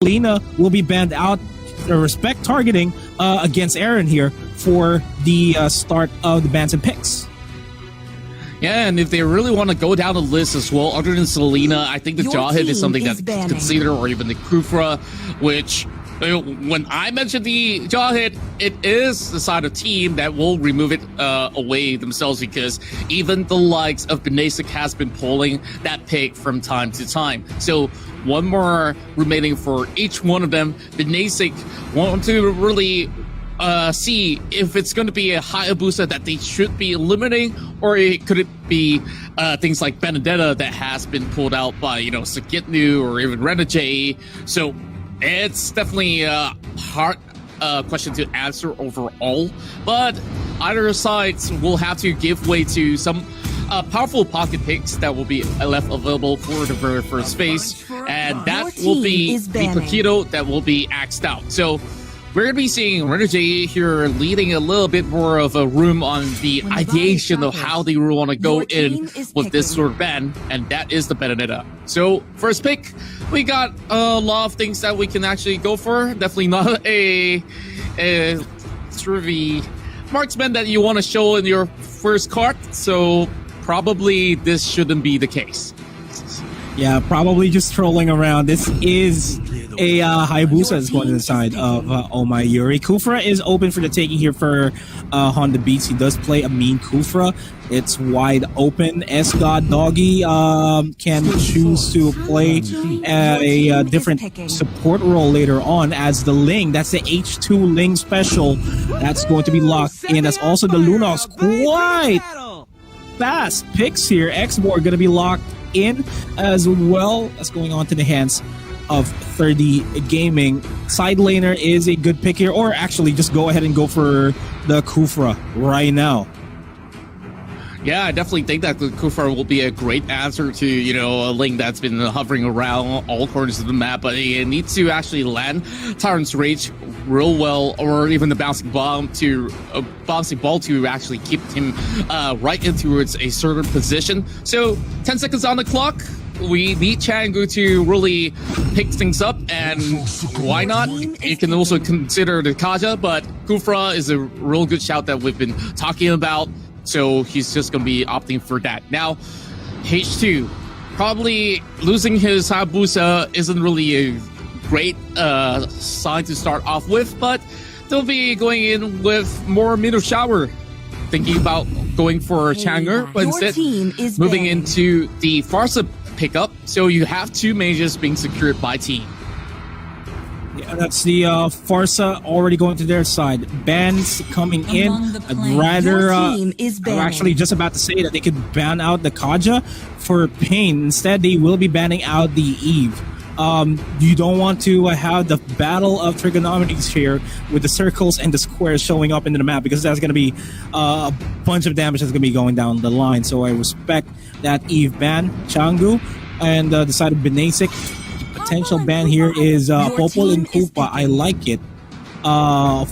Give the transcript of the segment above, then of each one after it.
Selena will be banned out. Respect targeting against Aaron here for the start of the bans and picks. Yeah, and if they really want to go down the list as well, other than Selena, I think the Jawhead is something that consider, or even the Kufra, which when I mentioned the Jawhead, it is the side of team that will remove it away themselves, because even the likes of Binasic has been pulling that pick from time to time. So one more remaining for each one of them. Binasic want to really see if it's going to be a Hayabusa that they should be eliminating, or could it be things like Benedetta that has been pulled out by, Sagitnu or even Renajay. So it's definitely a hard question to answer overall, but either sides will have to give way to some powerful pocket picks that will be left available for the very first phase, and that will be the Paquito that will be axed out. So we're going to be seeing Renajay here leading a little bit more of a room on the ideation of how they really want to go in with this sort of ban, and that is the Benedetta. So first pick, we got a lot of things that we can actually go for. Definitely not a sort of a marksman that you want to show in your first card, so probably this shouldn't be the case. Yeah, probably just trolling around. This is a Hayabusa is going to the side of Oh My Yuri. Kufra is open for the taking here for Honda Beats. He does play a mean Kufra. It's wide open. S-God Dogie can choose to play a different support role later on as the Ling. That's the H2 Ling special. That's going to be locked in. That's also the Lunox. Quite fast picks here. X-Borg going to be locked in as well. That's going on to the hands of 30 Gaming. Side laner is a good pick here, or actually just go ahead and go for the Kufra right now. Yeah, I definitely think that the Kufra will be a great answer to, a Ling that's been hovering around all corners of the map, but he needs to actually land Tyrant's Rage real well, or even the bouncing ball to actually keep him right into a certain position. So 10 seconds on the clock. We need Changu to really pick things up, and why not? You can also consider the Kaja, but Kufra is a real good shout that we've been talking about. So he's just going to be opting for that. Now, H2, probably losing his Hayabusa isn't really a great sign to start off with, but they'll be going in with more Middle Shower, thinking about going for Changer, but instead moving into the Farsa pickup. So you have two mages being secured by team. Yeah, that's the Farsa already going to their side. Bans coming in. I'd rather. I'm actually just about to say that they could ban out the Kaja for Pain. Instead, they will be banning out the Eve. You don't want to have the battle of trigonometries here with the circles and the squares showing up into the map, because that's going to be a bunch of damage that's going to be going down the line. So I respect that Eve ban. Changu and the side of Binasic. Potential ban here is Popol and Kupa. I like it.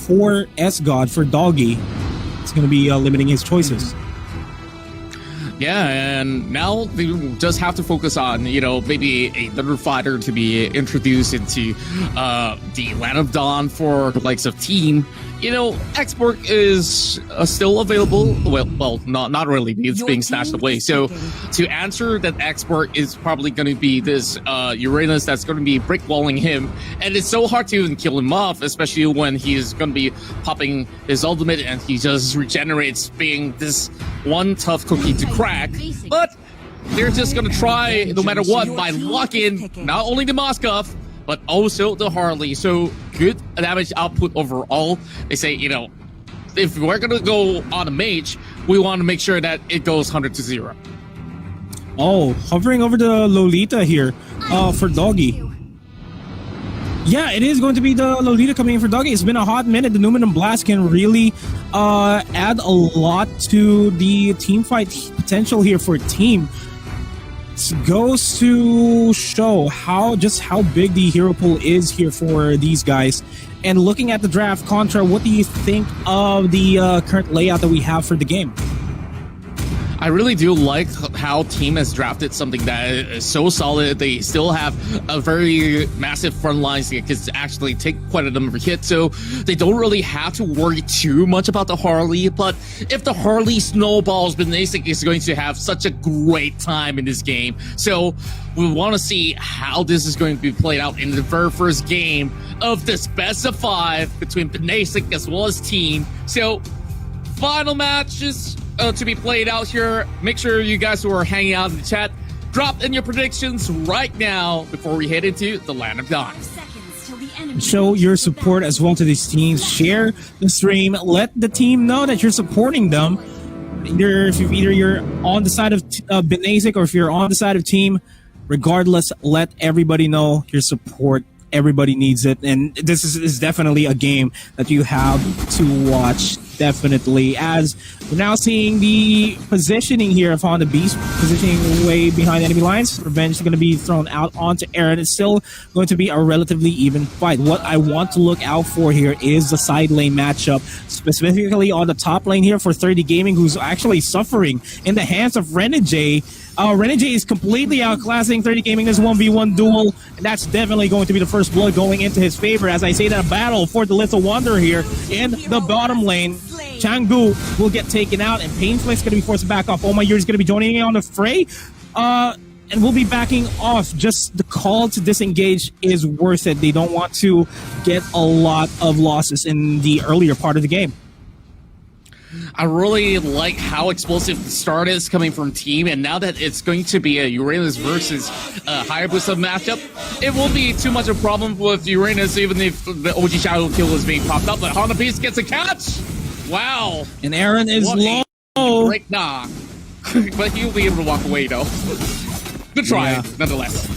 For S-God, for Dogie, it's going to be limiting his choices. Yeah, and now they just have to focus on, maybe another fighter to be introduced into the Land of Dawn for the likes of Team. Export is still available. Well, not really. It's being snatched away. So to answer that, Export is probably going to be this Uranus that's going to be brickwalling him. And it's so hard to even kill him off, especially when he's going to be popping his ultimate and he just regenerates, being this one tough cookie to crack. But they're just going to try, no matter what, by locking not only the Moskov, but also the Harley. So good damage output overall. They say, if we're going to go on a mage, we want to make sure that it goes 100-0. Oh, hovering over the Lolita here for Dogie. Yeah, it is going to be the Lolita coming in for Dogie. It's been a hot minute. The Numenum Blast can really add a lot to the team fight potential here for Team. Goes to show how big the hero pool is here for these guys. And looking at the draft, Contra, what do you think of the current layout that we have for the game? I really do like how team has drafted something that is so solid. They still have a very massive front lines that can actually take quite a number of hits, so they don't really have to worry too much about the Harley. But if the Harley snowballs, Binasic is going to have such a great time in this game. So we want to see how this is going to be played out in the very first game of this best of 5 between Binasic as well as team. So final matches to be played out here. Make sure you guys who are hanging out in the chat drop in your predictions right now before we head into the Land of Dawn. Show your support as well to these teams. Share the stream. Let the team know that you're supporting them. Either you're on the side of Binasic or if you're on the side of team, regardless, let everybody know your support. Everybody needs it, and this is definitely a game that you have to watch. Definitely, as we're now seeing the positioning here of Honda Beast, positioning way behind enemy lines. Revenge is going to be thrown out onto Aaron. It's still going to be a relatively even fight. What I want to look out for here is the side lane matchup, specifically on the top lane here for 30 Gaming, who's actually suffering in the hands of Renegade. Renegade is completely outclassing 30 Gaming this 1v1 duel, and that's definitely going to be the first blood going into his favor. As I say, that battle for the Little Wonder here in the bottom lane. Changu will get taken out, and Painflix is going to be forced to back off. Oh My Yuri is going to be joining in on the fray, and we'll be backing off. Just the call to disengage is worth it. They don't want to get a lot of losses in the earlier part of the game. I really like how explosive the start is coming from team, and now that it's going to be a Uranus versus Hayabusa matchup, it won't be too much of a problem with Uranus, even if the OG Shadow kill is being popped up. But Honda Beast gets a catch! Wow! And Aaron is low! Break knock. But he'll be able to walk away, though. Good try, nonetheless.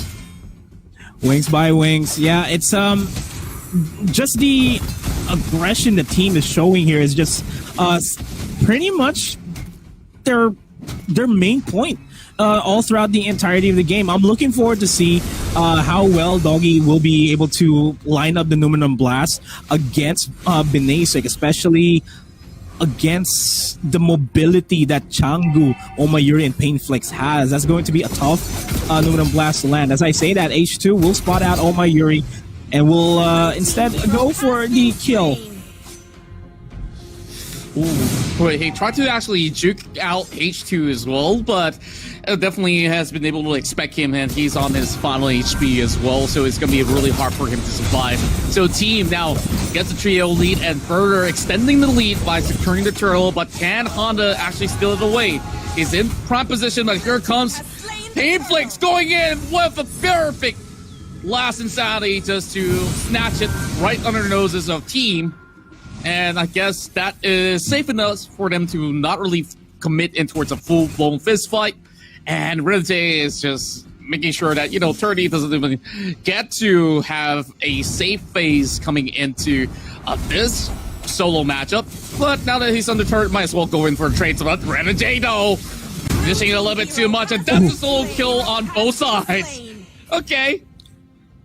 Wings by wings. Yeah, it's just the aggression the team is showing here is just pretty much their main point all throughout the entirety of the game. I'm looking forward to see how well Dogie will be able to line up the Numenum Blast against Binasic, especially against the mobility that Changu, Omayuri, and Painflix has. That's going to be a tough Numenum Blast to land. As I say that, H2 will spot out Omayuri and will instead go for the kill. Ooh. Wait, he tried to actually juke out H2 as well, but definitely has been able to expect him, and he's on his final HP as well, so it's going to be really hard for him to survive. So team now gets a trio lead and further extending the lead by securing the turtle, but can Honda actually steal it away? He's in prime position, but here comes Painflix going in with a perfect last insanity just to snatch it right under the noses of team. And I guess that is safe enough for them to not really commit in towards a full-blown fist fight. And Renate is just making sure that, you know, 30 doesn't even get to have a safe phase coming into this solo matchup. But now that he's under turret, might as well go in for a trade. But Renate, though, dishing it a little bit too much. And that's a solo kill on both sides. Okay.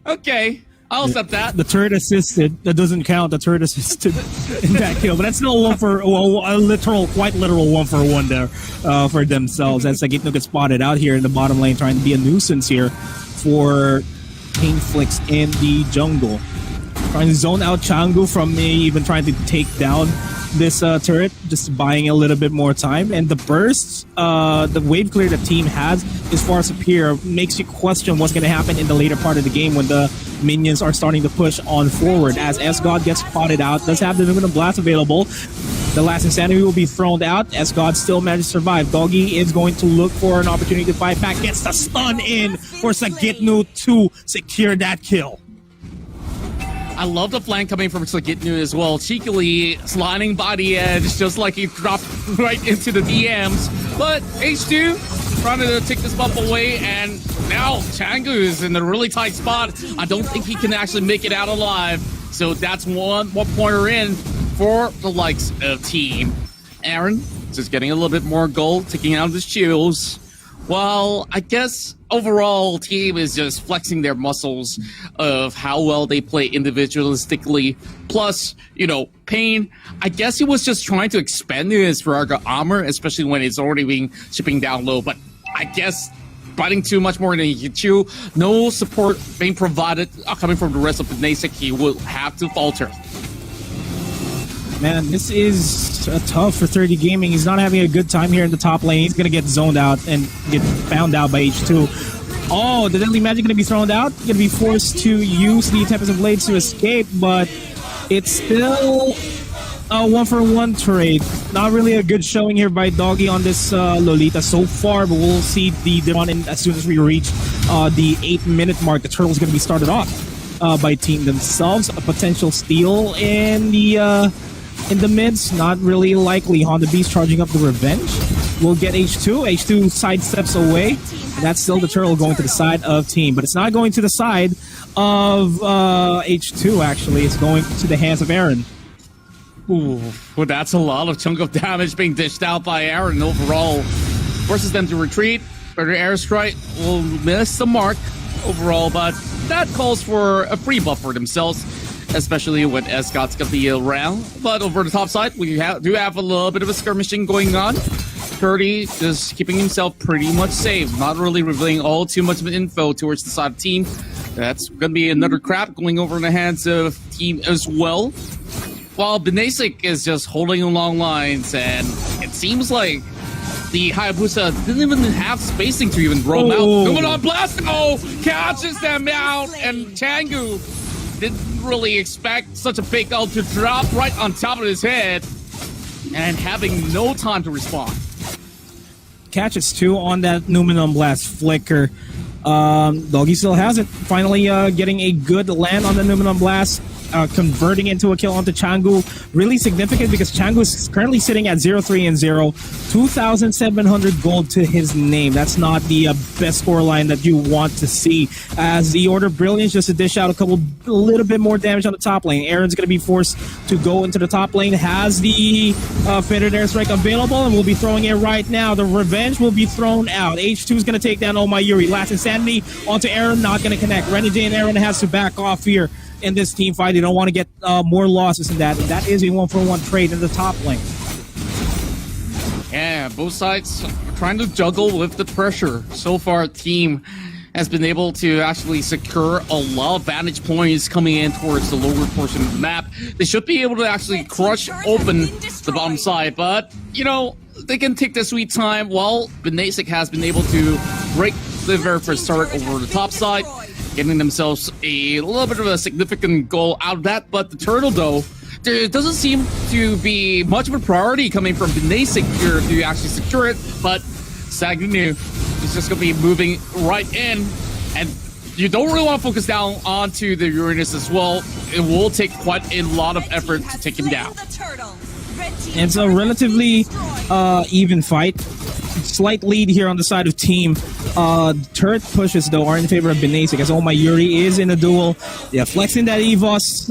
Okay. I'll accept that. The turret assisted. That doesn't count. The turret assisted in that kill. But that's still a quite literal 1-for-1 there for themselves. As Sagitno gets spotted out here in the bottom lane, trying to be a nuisance here for Painflix in the jungle. Trying to zone out Changu from me, even trying to take down this turret, just buying a little bit more time. And the bursts, the wave clear the team has is far superior. Makes you question what's going to happen in the later part of the game when the minions are starting to push on forward. As S-God gets spotted out, does have the Numenum Blast available. The last insanity will be thrown out. S-God still managed to survive. Dogie is going to look for an opportunity to fight back. Gets the stun in for Sagitnu to secure that kill. I love the flank coming from Sagitnu as well. Cheekily sliding by the edge, just like he dropped right into the DMs. But H2 trying to take this buff away, and now Changu is in a really tight spot. I don't think he can actually make it out alive. So that's one pointer in for the likes of team. Aaron just getting a little bit more gold, taking out his shields. Well, I guess overall team is just flexing their muscles of how well they play individualistically. Plus, you know, Pain, I guess he was just trying to expand his Viraga armor, especially when it's already being shipping down low. But I guess, biting too much more than he can chew. No support being provided coming from the rest of Binasic. He will have to falter. Man, this is tough for 30 Gaming. He's not having a good time here in the top lane. He's going to get zoned out and get found out by H2. Oh, the Deadly Magic going to be thrown out. Going to be forced to use the Tempest of Blades to escape, but it's still a 1-for-1 trade. Not really a good showing here by Dogie on this Lolita so far, but we'll see the run in as soon as we reach the 8-minute mark. The Turtle's going to be started off by team themselves. A potential steal in the mids, not really likely. Honda Beast charging up the Revenge. We'll get H2. H2 sidesteps away. And that's still the Turtle going to the side of team. But it's not going to the side of H2, actually. It's going to the hands of Aaron. Ooh, well, that's a lot of chunk of damage being dished out by Aaron overall. Forces them to retreat. Further airstrike will miss the mark overall, but that calls for a free buff for themselves, especially when Escott's going to be around. But over the top side, we do have a little bit of a skirmishing going on. Curdy just keeping himself pretty much safe, not really revealing all too much of info towards the side of team. That's going to be another crap going over in the hands of team as well. While Binasic is just holding along lines, and it seems like the Hayabusa didn't even have spacing to even roam out. Going on blast! Oh, catches them out, and Changu didn't really expect such a big ult to drop right on top of his head, and having no time to respond. Catches 2 on that Numenon Blast flicker. Dogie still has it. Finally getting a good land on the Numenon Blast. Converting into a kill onto Changu. Really significant because Changu is currently sitting at 0-3-0. 2,700 gold to his name. That's not the best scoreline that you want to see. As the Order of Brilliance just to dish out a little bit more damage on the top lane. Aaron's going to be forced to go into the top lane. Has the Fitted Airstrike available and will be throwing it right now. The Revenge will be thrown out. H2 is going to take down Oh My Yuri. Last Insanity onto Aaron. Not going to connect. Renegade and Aaron has to back off here in this team fight. They don't want to get more losses than that. And that is a 1-for-1 trade in the top lane. Yeah, both sides are trying to juggle with the pressure. So far, team has been able to actually secure a lot of vantage points coming in towards the lower portion of the map. They should be able to actually crush open the bottom side, but, you know, they can take their sweet time while Binasic has been able to break the very first start over the top side, getting themselves a little bit of a significant goal out of that. But the Turtle, though, there doesn't seem to be much of a priority coming from Binasic here to actually secure it. But Sagnu is just going to be moving right in. And you don't really want to focus down onto the Uranus as well. It will take quite a lot of effort to take him down. It's a relatively even fight. Slight lead here on the side of team. Turret pushes, though, are in favor of Binasic, as Oh My Yuri is in a duel. Yeah, flexing that EVOS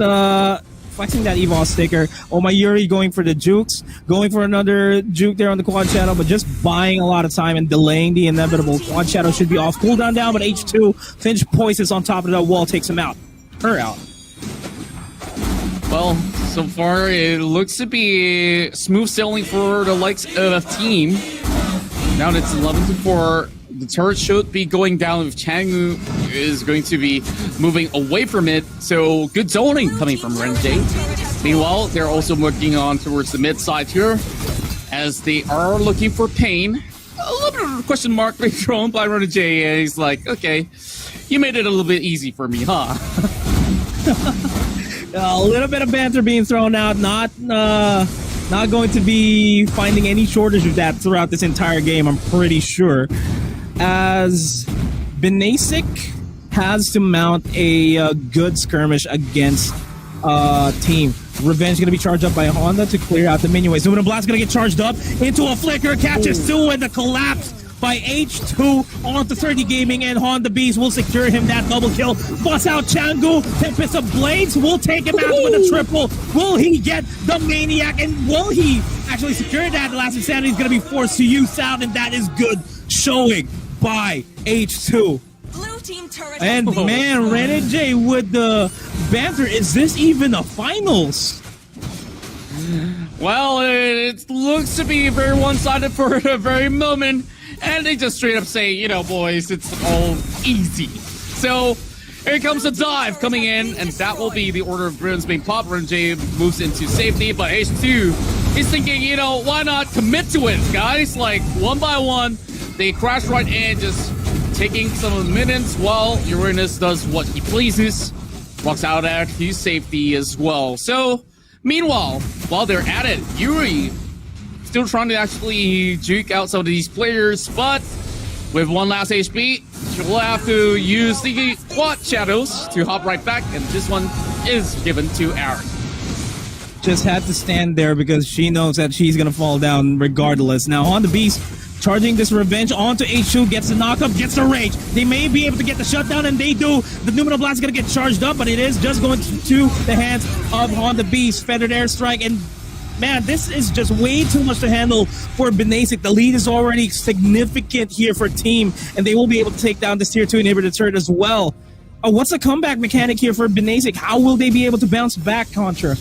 sticker. Oh My Yuri going for the jukes, going for another juke there on the Quad Shadow, but just buying a lot of time and delaying the inevitable. Quad Shadow should be off cooldown down, but H2 Finch poises on top of that wall, takes him out. Her out. Well, so far it looks to be smooth sailing for the likes of team. Now that it's 11-4, the turret should be going down if Changu is going to be moving away from it. So good zoning coming from Renjay. Meanwhile, they're also working on towards the mid side here as they are looking for Pain. A little bit of a question mark being thrown by Renjay, and he's like, okay, you made it a little bit easy for me, huh? A little bit of banter being thrown out. Not going to be finding any shortage of that throughout this entire game, I'm pretty sure. As Binasic has to mount a good skirmish against team. Revenge going to be charged up by Honda to clear out the minion waves. Numenon Blast going to get charged up into a flicker. Catches 2 and the collapse by H2 onto 30 Gaming, and Honda Beast will secure him that double kill. Bust out Changu. Tempest of Blades will take him out with a triple. Will he get the Maniac, and will he actually secure that? The last Insanity is going to be forced to use out, and that is good showing by H2. Blue team turret. And man, Renegade with the banter. Is this even a finals? Well, it looks to be very one-sided for a very moment. And they just straight up say, you know, boys, it's all easy. So here comes a dive coming in, and that will be the order of brilliance being popped. Renjay moves into safety, but H2 is thinking, you know, why not commit to it, guys? Like, one by one, they crash right in, just taking some of the minions while Uranus does what he pleases. Walks out at his safety as well. So, meanwhile, while they're at it, Yuri still trying to actually juke out some of these players, but with one last HP, she'll have to use the quad shadows to hop right back, and this one is given to Aaron. Just had to stand there because she knows that she's gonna fall down regardless. Now on the Beast, charging this revenge onto H2, gets the knockup, gets the rage. They may be able to get the shutdown, and they do. The Numenal Blast is gonna get charged up, but it is just going to the hands of On the Beast. Feathered Airstrike, and man, this is just way too much to handle for Binasic. The lead is already significant here for Team, and they will be able to take down this Tier 2 inhibitor turret as well. What's the comeback mechanic here for Binasic? How will they be able to bounce back, Contra?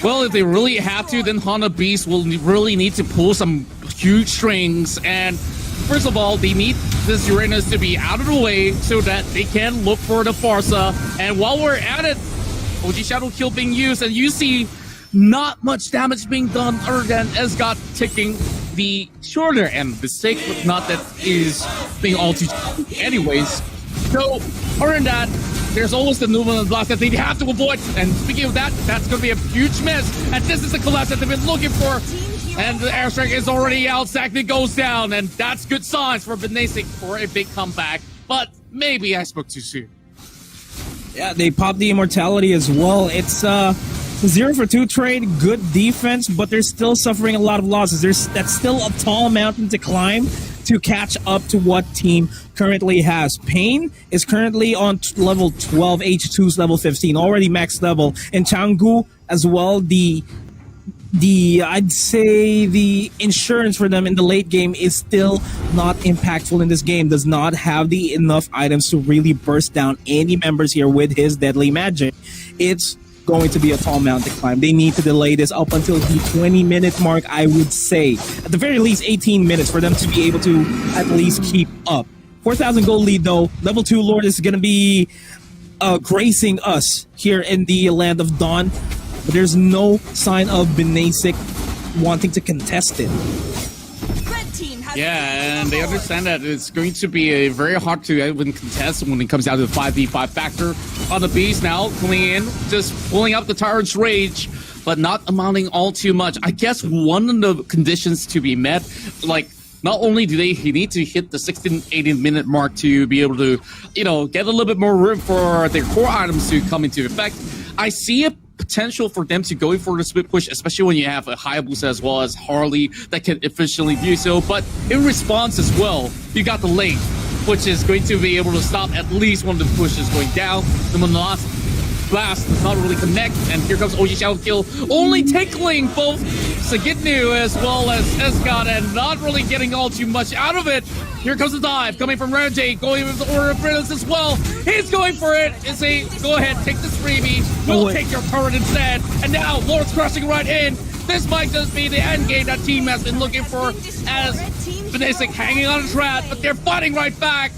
Well, if they really have to, then Honda Beast will really need to pull some huge strings. And first of all, they need this Uranus to be out of the way so that they can look for the Farsa. And while we're at it, OG Shadow Kill being used, and you see not much damage being done other than Esgot taking the shorter end of the stick, but not that is being all too anyways. So, other than that, there's always the Numenal Blast that they have to avoid. And speaking of that, that's going to be a huge miss. And this is the collapse that they've been looking for. And the airstrike is already out. Sackley goes down. And that's good signs for Binasic for a big comeback. But maybe I spoke too soon. Yeah, they popped the immortality as well. It's 0-for-2 trade, good defense, but they're still suffering a lot of losses. That's still a tall mountain to climb to catch up to what Team currently has. Pain is currently on level 12, H2's level 15, already max level, and Changgu as well. I'd say the insurance for them in the late game is still not impactful in this game. Does not have the enough items to really burst down any members here with his deadly magic. It's going to be a tall mountain to climb. They need to delay this up until the 20-minute mark, I would say. At the very least, 18 minutes for them to be able to at least keep up. 4,000 gold lead, though. Level 2 Lord is going to be gracing us here in the Land of Dawn. But there's no sign of Binasic wanting to contest it. Yeah, and they understand that it's going to be a very hard to even contest when it comes down to the 5v5 factor. On the Beast now, coming in, just pulling up the Tyrant's Rage, but not amounting all too much. I guess one of the conditions to be met, like, not only do he need to hit the 16-18-minute mark to be able to, you know, get a little bit more room for their core items to come into effect. I see a potential for them to go for the split push, especially when you have a Hayabusa as well as Harley that can efficiently do so. But in response as well, you got the lane, which is going to be able to stop at least one of the pushes going down. The Monos Blast does not really connect, and here comes OG Shadow Kill, only tickling both Sagitnu as well as Escott, and not really getting all too much out of it. Here comes the dive coming from Renjay, going with the Order of Brilliance as well. He's going for it. It's a go ahead, take this freebie. We'll take your turret instead. And now Lord's crushing right in. This might just be the end game that Team has been looking for, as Binasic hanging on a trap, but they're fighting right back.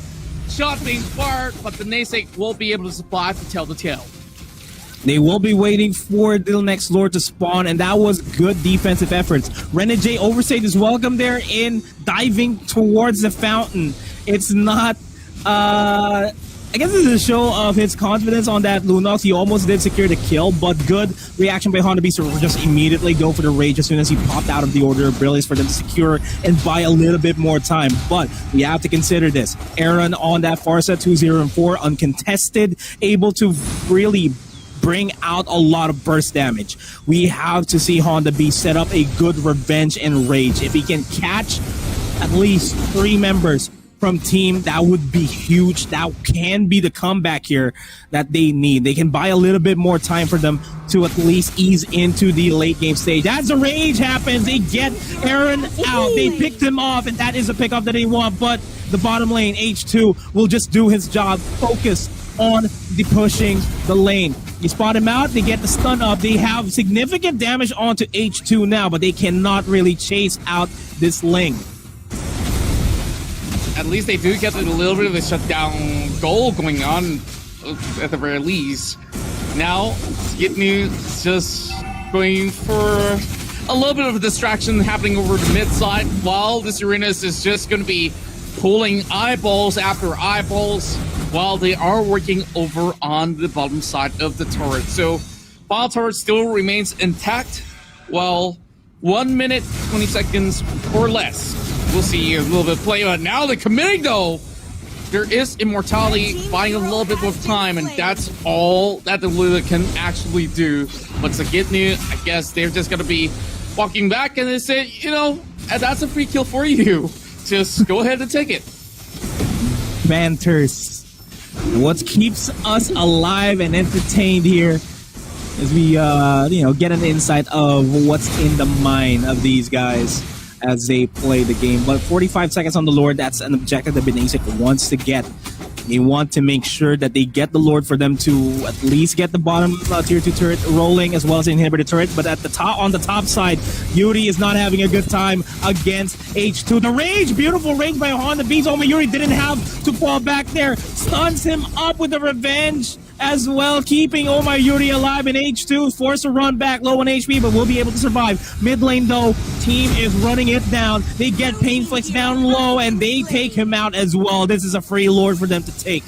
Shot being fired, but Binasic will be able to survive to tell the tale. They will be waiting for the next Lord to spawn, and that was good defensive efforts. Renegade overstayed his welcome there in diving towards the fountain. It's not, I guess it's a show of his confidence on that Lunox. He almost did secure the kill, but good reaction by Honda Beast to just immediately go for the rage as soon as he popped out of the Order of Brilliance for them to secure and buy a little bit more time. But we have to consider this. Aaron on that Farsa 2-0-4, uncontested, able to really bring out a lot of burst damage. We have to see Honda B set up a good revenge and rage. If he can catch at least 3 members from Team, that would be huge. That can be the comeback here that they need. They can buy a little bit more time for them to at least ease into the late game stage. As the rage happens, they get Aaron out. They picked him off, and that is a pickup that they want, but the bottom lane, H2, will just do his job. Focus on the pushing the lane. You spot him out, they get the stun up. They have significant damage onto H2 now, but they cannot really chase out this lane. at least they do get a little bit of a shutdown goal going on at the very least. Now, Gitnu just going for a little bit of a distraction happening over the mid side, while this Uranus is just going to be pulling eyeballs after eyeballs while they are working over on the bottom side of the turret. So, final turret still remains intact, while 1 minute, 20 seconds or less. We'll see a little bit of play, but now they're committing though. There is immortality buying a little bit more time, and that's all that the Lula can actually do. But Sagitnu, I guess they're just gonna be walking back, and they say, you know, that's a free kill for you. Just go ahead and take it. Banters. What keeps us alive and entertained here as we, get an insight of what's in the mind of these guys as they play the game. But 45 seconds on the Lord, that's an objective that Binasic wants to get. They want to make sure that they get the Lord for them to at least get the bottom tier 2 turret rolling, as well as the inhibitor turret. But at the top, on the top side, Yuri is not having a good time against H2. The range, beautiful range by Honda Beats. Oh my, Yuri didn't have to fall back there. Stuns him up with the revenge as well, keeping Oh My Yuri alive in H2, forced to run back low on HP, but will be able to survive. Mid lane though, team is running it down. They get Painflix down low, and they take him out as well. This is a free Lord for them to take.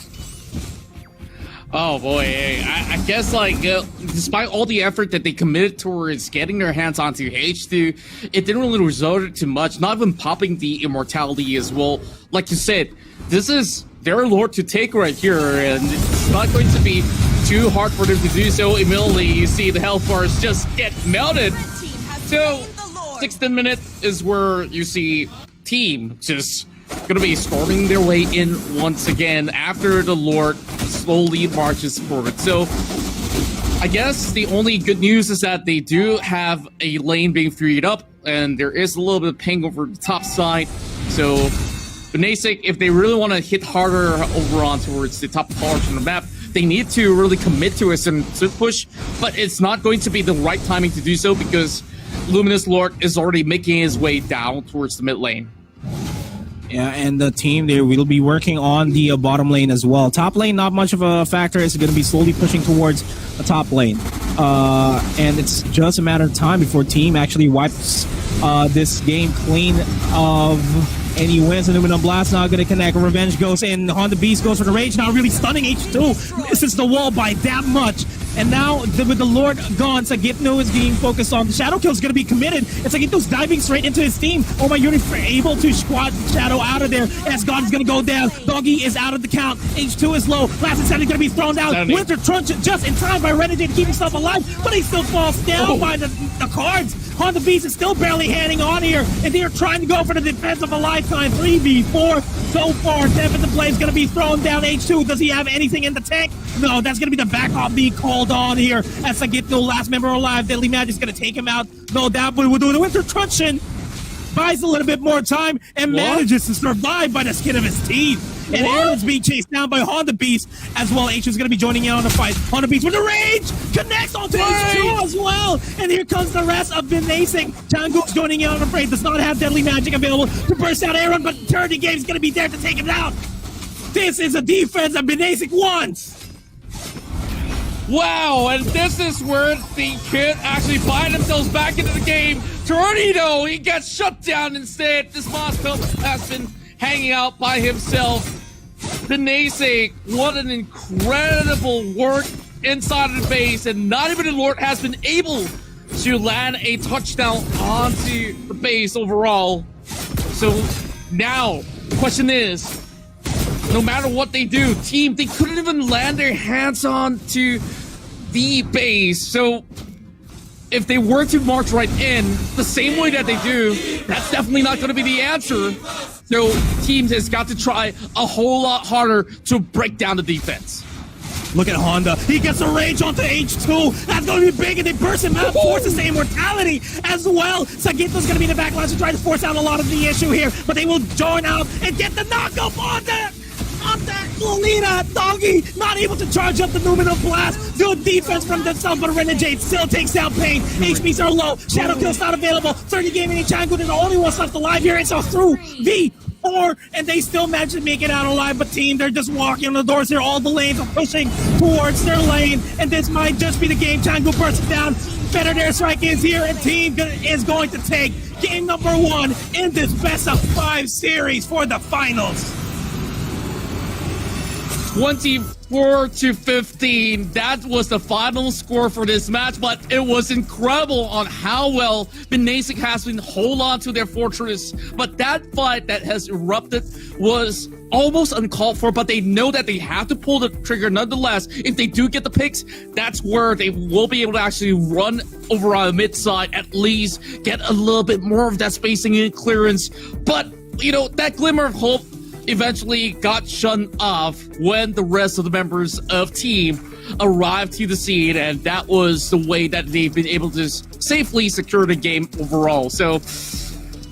Oh boy, I guess like despite all the effort that they committed towards getting their hands onto H2, it didn't really result to much, not even popping the immortality as well. Like you said, this is their Lord to take right here, and it's not going to be too hard for them to do so. Immediately, you see the health bars just get melted. So, 16th minute is where you see team just gonna be storming their way in once again after the Lord slowly marches forward. So, I guess the only good news is that they do have a lane being freed up, and there is a little bit of ping over the top side. So, Binasic, if they really want to hit harder over on towards the top portion of the map, they need to really commit to a certain push, but it's not going to be the right timing to do so because Luminous Lord is already making his way down towards the mid lane. Yeah, and the team there will be working on the bottom lane as well. Top lane, not much of a factor. It's going to be slowly pushing towards the top lane. And it's just a matter of time before team actually wipes this game clean of any wins. And Luminum Blast not going to connect. Revenge goes in. Honda Beast goes for the rage. Now really stunning H2. Misses the wall by that much. And now, with the Lord gone, Sagitno is being focused on. The Shadow Kill is going to be committed. And Sagitno's diving straight into his team. Oh my Yuri able to squat Shadow out of there. As God is going to go down. Dogie is out of the count. H2 is low. Last Insanity is going to be thrown down. Winter Trunch just in time by Renegade to keep himself alive. But he still falls down by the cards. Honda Beast is still barely hanging on here. And they are trying to go for the defense of a lifetime. 3v4 so far. Defensive play is going to be thrown down. H2, does he have anything in the tank? No, that's going to be the back off being called on here as Sagitno, last member alive. Deadly Magic's going to take him out. No doubt, but we're doing the Winter Truncheon. Buys a little bit more time and manages to survive by the skin of his teeth. And Aaron's being chased down by Honda Beast as well. H is going to be joining in on the fight. Honda Beast with the rage connects onto H2 as well. And here comes the rest of Binasic. Changook's joining in on the fray. Does not have Deadly Magic available to burst out Aaron, but Eternity Game is going to be there to take him out. This is a defense that Binasic wants. Wow, and this is where they could actually buy themselves back into the game. Tornado, he gets shut down instead. This Moscow has been hanging out by himself. Binasic, what an incredible work inside of the base, and not even the Lord has been able to land a touchdown onto the base overall. So now, the question is, no matter what they do, team, they couldn't even land their hands on to the base. So if they were to march right in the same way that they do, that's definitely not going to be the answer. So teams has got to try a whole lot harder to break down the defense. Look at Honda. He gets a rage onto H2. That's going to be big, and they burst him out, forces the immortality as well. Sagito's going to be in the backlash to try to force out a lot of the issue here, but they will join out and get the knockup on that. Lolita, Dogie, not able to charge up the Luminum Blast. Good defense from themselves, but Renegade still takes down Pain. HPs are low. Shadow Kill's not available. 30 gaming and Changu, they're the only ones left alive here. And so through the 4, and they still manage to make it out alive. But team, they're just walking on the doors here. All the lanes are pushing towards their lane, and this might just be the game. Changu bursts it down. Better Dare Strike is here, and team is going to take game number 1 in this best of 5 series for the finals. 24-15. That was the final score for this match, but it was incredible on how well Binasic has been hold on to their fortress. But that fight that has erupted was almost uncalled for, but they know that they have to pull the trigger nonetheless. If they do get the picks, that's where they will be able to actually run over on the mid side, at least get a little bit more of that spacing and clearance. But, you know, that glimmer of hope eventually got shut off when the rest of the members of team arrived to the scene, and that was the way that they've been able to safely secure the game overall. So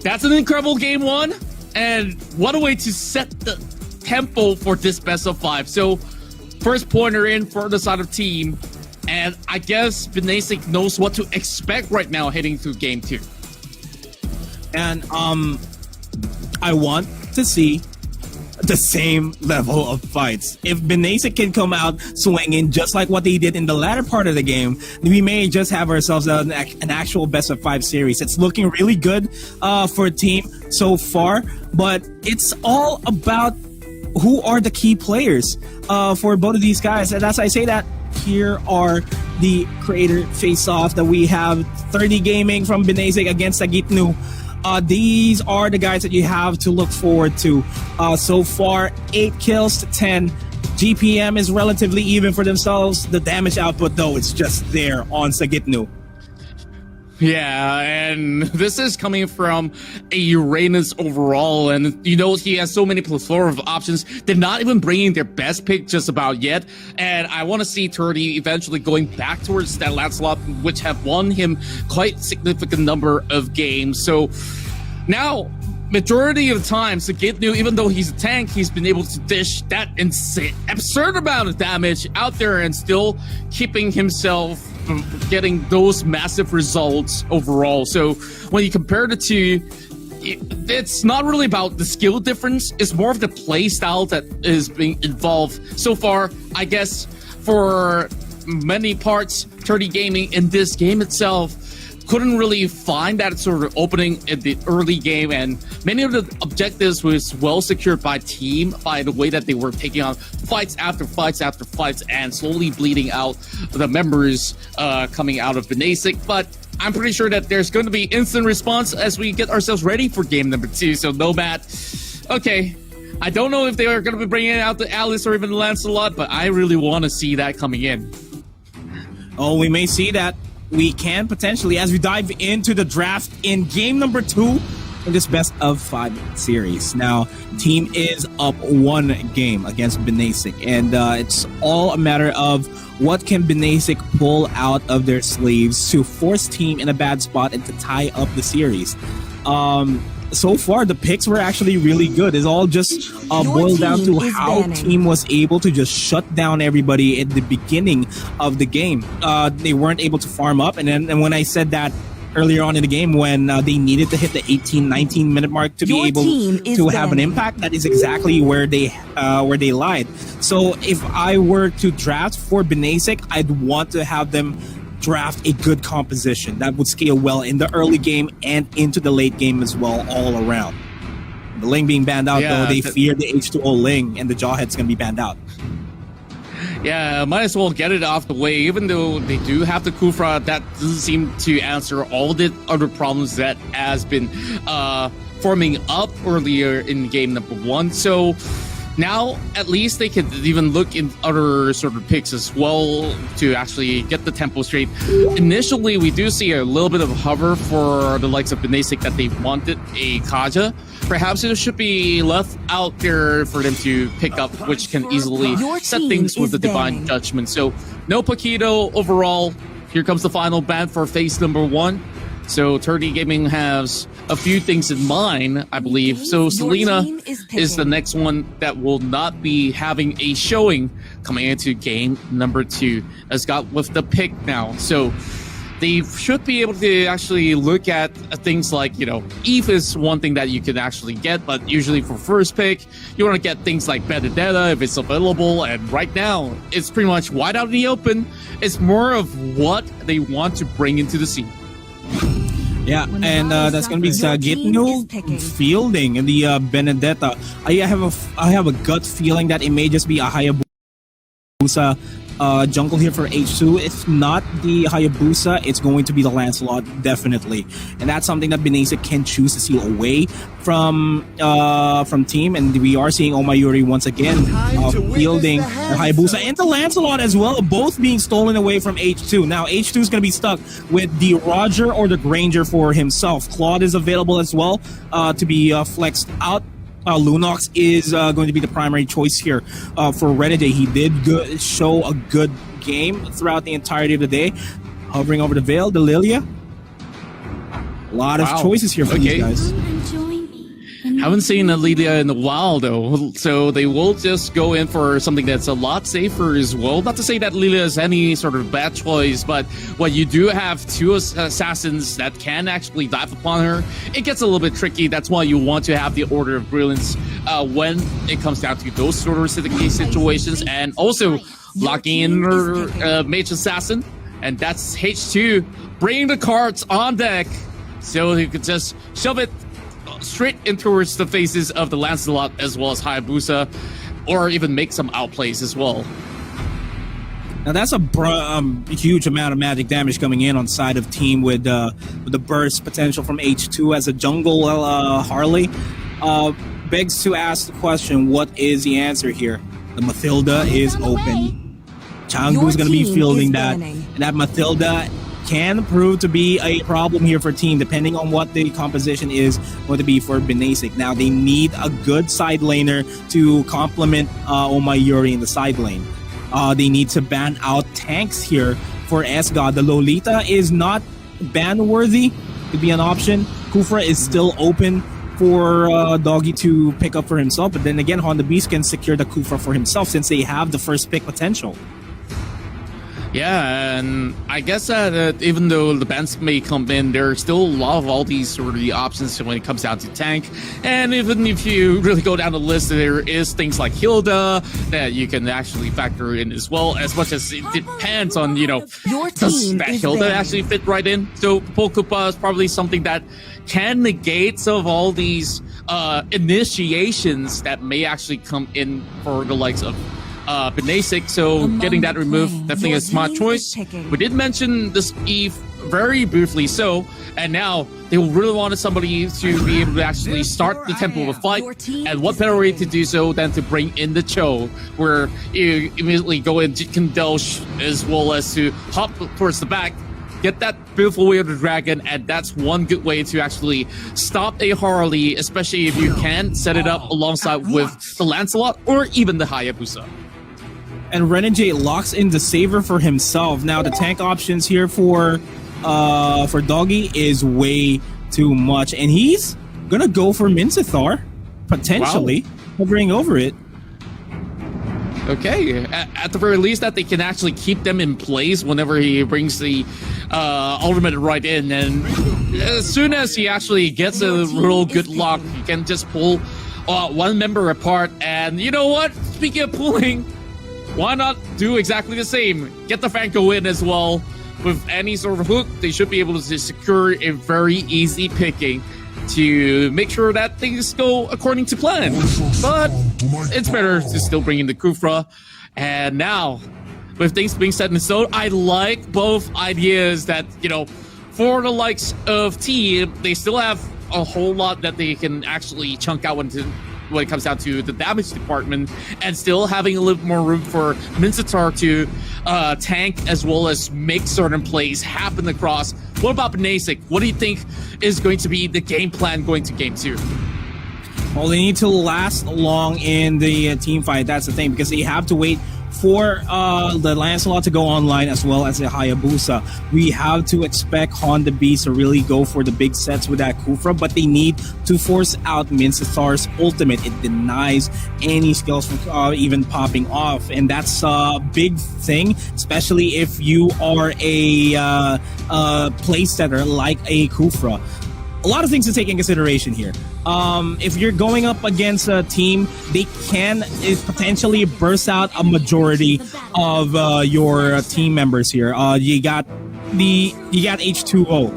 that's an incredible game 1, and what a way to set the tempo for this best of 5. So first pointer in for the side of team, and I guess Binasic knows what to expect right now heading through game 2. And I want to see the same level of fights. If Binasic can come out swinging just like what they did in the latter part of the game, we may just have ourselves an actual best of 5 series. It's looking really good for a team so far, but it's all about who are the key players for both of these guys. And as I say that, here are the creator face-off that we have. 30 Gaming from Binasic against Agitnu. These are the guys that you have to look forward to. So far, 8 kills to 10. GPM is relatively even for themselves. The damage output, though, is just there on Sagitnu. Yeah, and this is coming from a Uranus overall, and you know he has so many plethora of options. They're not even bringing their best pick just about yet, and I want to see Turdy eventually going back towards that Lancelot, which have won him quite significant number of games. So now, majority of the time, Sagitnu, even though he's a tank, he's been able to dish that insane, absurd amount of damage out there and still keeping himself from getting those massive results overall. So when you compare the two, it's not really about the skill difference. It's more of the play style that is being involved. So far, I guess, for many parts, 30 Gaming in this game itself couldn't really find that sort of opening in the early game, and many of the objectives was well secured by team by the way that they were taking on fights after fights after fights and slowly bleeding out the members coming out of Binasic. But I'm pretty sure that there's going to be instant response as we get ourselves ready for game number 2. So Nomad, okay, I don't know if they are going to be bringing out the Alice or even the Lancelot, but I really want to see that coming in. Oh, we may see that. We can potentially, as we dive into the draft in game number 2 in this best of 5 series. Now, team is up 1 game against Binasic, and it's all a matter of what can Binasic pull out of their sleeves to force team in a bad spot and to tie up the series. So far, the picks were actually really good. It's all just boiled down to how team was able to just shut down everybody at the beginning of the game. They weren't able to farm up, and when I said that earlier on in the game, when they needed to hit the 18-19 minute mark to be able to have an impact, that is exactly where they lied. So if I were to draft for Binasic, I'd want to have them draft a good composition that would scale well in the early game and into the late game as well, all around. The Ling being banned out, though, they fear the H2O Ling, and the Jawhead's going to be banned out. Yeah, might as well get it off the way. Even though they do have the Kufra, that doesn't seem to answer all the other problems that has been forming up earlier in game number 1. So now, at least they could even look in other sort of picks as well to actually get the tempo straight. Initially, we do see a little bit of hover for the likes of Binasic that they wanted a Kaja. Perhaps it should be left out there for them to pick up, which can easily set things with the Divine Judgment. So, no Paquito overall. Here comes the final ban for phase number 1. So 30 Gaming has a few things in mind, I believe. So Selena is the next one that will not be having a showing coming into game number 2. As got with the pick now. So they should be able to actually look at things like, Eve is one thing that you can actually get, but usually for first pick, you want to get things like Benedetta if it's available, and right now, it's pretty much wide out in the open. It's more of what they want to bring into the scene. Yeah, and that's going to be Gitno fielding in the Benedetta. I have a gut feeling that it may just be a Hayabusa jungle here for H2. If not the Hayabusa, it's going to be the Lancelot, definitely. And that's something that Binasic can choose to steal away from team. And we are seeing Omayuri once again fielding the Hayabusa and the Lancelot as well, both being stolen away from H2. Now H2 is going to be stuck with the Roger or the Granger for himself. Claude is available as well to be flexed out. Lunox is going to be the primary choice here for Renegade. He did show a good game throughout the entirety of the day. Hovering over the Veil, the Lilia. A lot of choices here for these guys. Haven't seen a Lilia in a while, though, so they will just go in for something that's a lot safer as well. Not to say that Lilia is any sort of bad choice, but when you do have two assassins that can actually dive upon her, it gets a little bit tricky. That's why you want to have the Order of Brilliance when it comes down to those sort of situations, and also locking in her Mage Assassin, and that's H2 bringing the cards on deck so he could just shove it straight in towards the faces of the Lancelot as well as Hayabusa, or even make some outplays as well. Now that's a huge amount of magic damage coming in on side of team with the burst potential from H2 as a jungle Harley. Begs to ask the question, what is the answer here? The Mathilda is open. Changu's going to be fielding that. And that Mathilda can prove to be a problem here for team, depending on what the composition is going to be for Binasic. Now, they need a good side laner to complement Omayuri in the side lane. They need to ban out tanks here for Esgod. The Lolita is not ban-worthy. Could be an option. Kufra is still open for Dogie to pick up for himself, but then again, Honda Beast can secure the Kufra for himself since they have the first pick potential. Yeah, and I guess that even though the bans may come in, there are still a lot of all these sort of the options when it comes down to tank. And even if you really go down the list, there is things like Hilda that you can actually factor in as well, as much as it depends on, does that Hilda actually fit right in? So Pokupa is probably something that can negate some of all these initiations that may actually come in for the likes of Binasic, so getting that removed, definitely a smart choice. We did mention this Eve very briefly, and now they really wanted somebody to be able to actually start the tempo of a fight, and what better way to do so than to bring in the Cho, where you immediately go in Jitkandelsh as well as to hop towards the back, get that beautiful way of the dragon, and that's one good way to actually stop a Harley, especially if you can set it up alongside with the Lancelot or even the Hayabusa. And Renegade locks in the Saver for himself. Now the tank options here for Dogie is way too much, and he's gonna go for Mincithar, potentially hovering over it. Okay, at the very least that they can actually keep them in place whenever he brings the ultimate right in, and as soon as he actually gets a real good lock, he can just pull one member apart. And you know what? Speaking of pulling, why not do exactly the same? Get the Franco in as well. With any sort of hook, they should be able to secure a very easy picking to make sure that things go according to plan. But it's better to still bring in the Kufra. And now, with things being set in stone, I like both ideas that, for the likes of team, they still have a whole lot that they can actually chunk out when it comes down to the damage department, and still having a little more room for Mincithar to tank as well as make certain plays happen across. What about Binasic? What do you think is going to be the game plan going to game 2? Well, they need to last long in the team fight. That's the thing, because they have to wait for the Lancelot to go online as well as the Hayabusa. We have to expect Honda Beast to really go for the big sets with that Kufra, but they need to force out Minstar's ultimate. It denies any skills from even popping off, and that's a big thing, especially if you are a play setter like a Kufra. A lot of things to take in consideration here. If you're going up against a team, they can potentially burst out a majority of your team members here. You got H2O.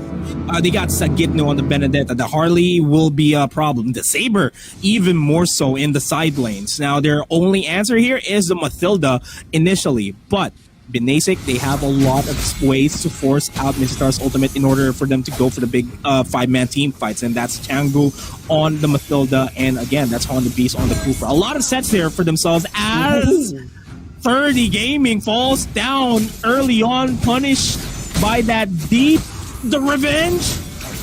They got Sagitno on the Benedetta. The Harley will be a problem. The Saber, even more so in the side lanes. Now, their only answer here is the Mathilda initially, but Binasic, they have a lot of ways to force out Minstar's ultimate in order for them to go for the big 5-man team fights, and that's Changu on the Mathilda, and again, that's Honda Beast on the Kufra. A lot of sets there for themselves as 30 Gaming falls down early on, punished by that deep. The revenge.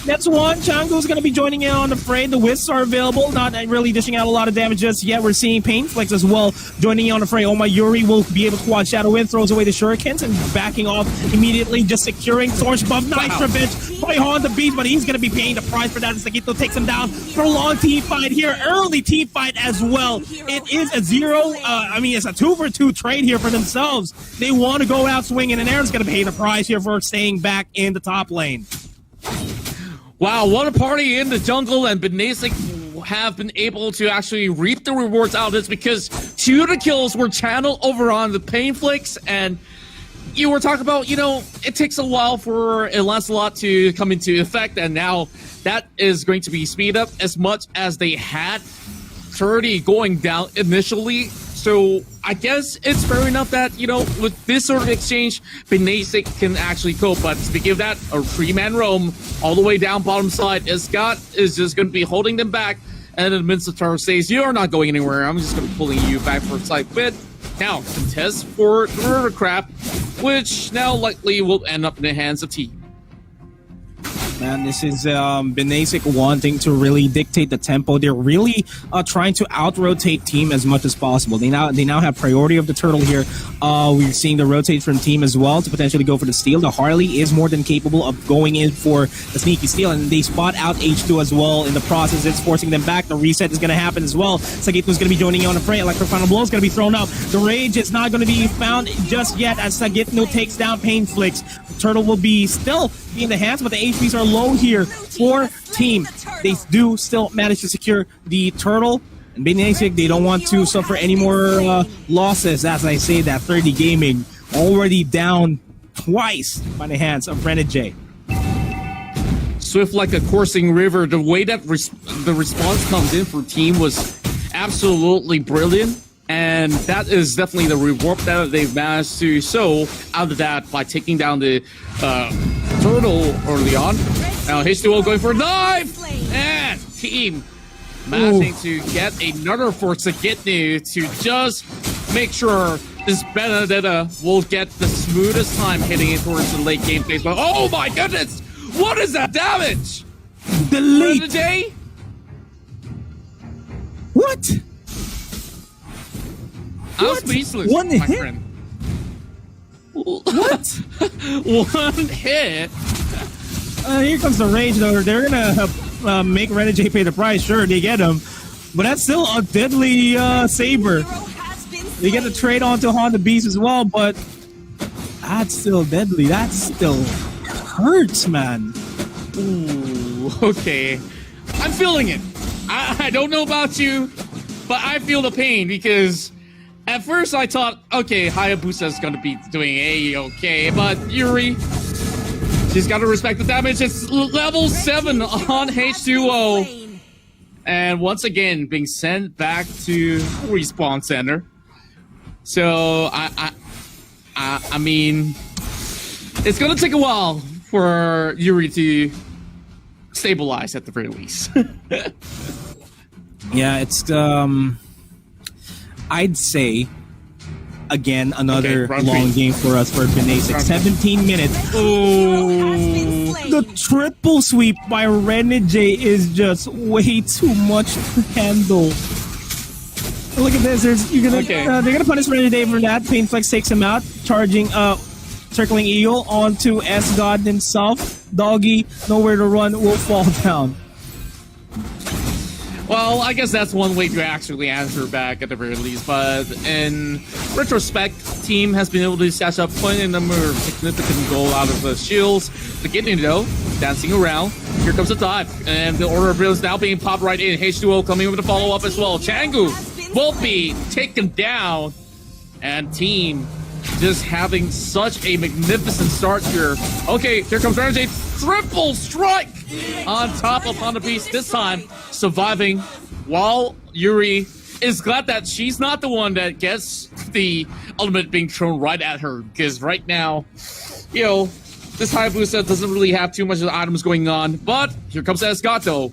That's one. Chango's going to be joining in on the fray. The Wisps are available, not really dishing out a lot of damage just yet. We're seeing Painflex as well joining in on the fray. Oh my, Yuri will be able to quad Shadow Wind, throws away the shurikens and backing off immediately, just securing Thor's buff. Nice revenge by Honda Beast, but he's going to be paying the price for that as Sagito takes him down. Prolonged team fight here, early team fight as well. It is a it's a 2-for-2 trade here for themselves. They want to go out swinging, and Aaron's going to pay the price here for staying back in the top lane. Wow, what a party in the jungle, and Binasic have been able to actually reap the rewards out of this because 2 of the kills were channeled over on the Painflix, and you were talking about, it takes a while for a Lancelot to come into effect, and now that is going to be speed up as much as they had 30 going down initially. So I guess it's fair enough that, with this sort of exchange, Binasic can actually cope. But speaking of that, a 3-man roam all the way down bottom side, Scott is just going to be holding them back. And then Minstar says, you're not going anywhere. I'm just going to be pulling you back for a slight bit. Now, contest for the River Crab, which now likely will end up in the hands of T. Man, this is Binasic wanting to really dictate the tempo. They're really trying to out-rotate team as much as possible. They now have priority of the turtle here. We're seeing the rotate from team as well to potentially go for the steal. The Harley is more than capable of going in for the sneaky steal, and they spot out H2 as well in the process. It's forcing them back. The reset is going to happen as well. Sagito's going to be joining in on the fray. Electro Final Blow is going to be thrown up. The Rage is not going to be found just yet as Sagitno takes down Painflix. The turtle will be still in the hands, but the HPs are low here for team. They do still manage to secure the turtle, and Binasic, they don't want to suffer any more losses. As I say, that 30 Gaming already down twice by the hands of Renegade. Swift like a coursing river. The way that the response comes in for team was absolutely brilliant, and that is definitely the reward that they've managed to show out of that by taking down the turtle early on. Now H2O going for a knife, and team managing to get another for Sagitnu to just make sure this Benedetta will get the smoothest time hitting it towards the late game phase. But oh my goodness, what is that damage? Delete. What? I was speechless, One my hit? friend. What? One hit. Here comes the Rage, though. They're gonna make Renegade pay the price. Sure, they get him, but that's still a deadly Saber. They get a trade onto Honda Beast as well, but that's still deadly. That still hurts, man. Ooh, okay. I'm feeling it. I don't know about you, but I feel the pain because at first I thought, okay, Hayabusa is going to be doing A-okay, but Yuri, she's got to respect the damage. It's level 7 on H2O. And once again, being sent back to Respawn Center. So, I mean, it's going to take a while for Yuri to stabilize at the very least. Yeah, it's I'd say again another long game for us for Binasic. 17 minutes. Oh, the triple sweep by Renegade is just way too much to handle. Look at this. Okay. They're gonna punish Renegade for that. Painflex takes him out, charging circling Eagle onto S-God himself. Doggy, nowhere to run, will fall down. Well, I guess that's one way to actually answer back at the very least, but in retrospect, team has been able to stash up quite a number of significant goal out of the shields. The Kidney, though, dancing around. Here comes the dive, and the Order of Brilliance now being popped right in. H2O coming with a follow-up as well. Changu will be taken down, and team just having such a magnificent start here. Okay, here comes Renegade. Triple strike on top of Honda Beast, this time surviving, while Yuri is glad that she's not the one that gets the ultimate being thrown right at her, because right now, you know, this Hayabusa doesn't really have too much of the items going on, but here comes Esgato.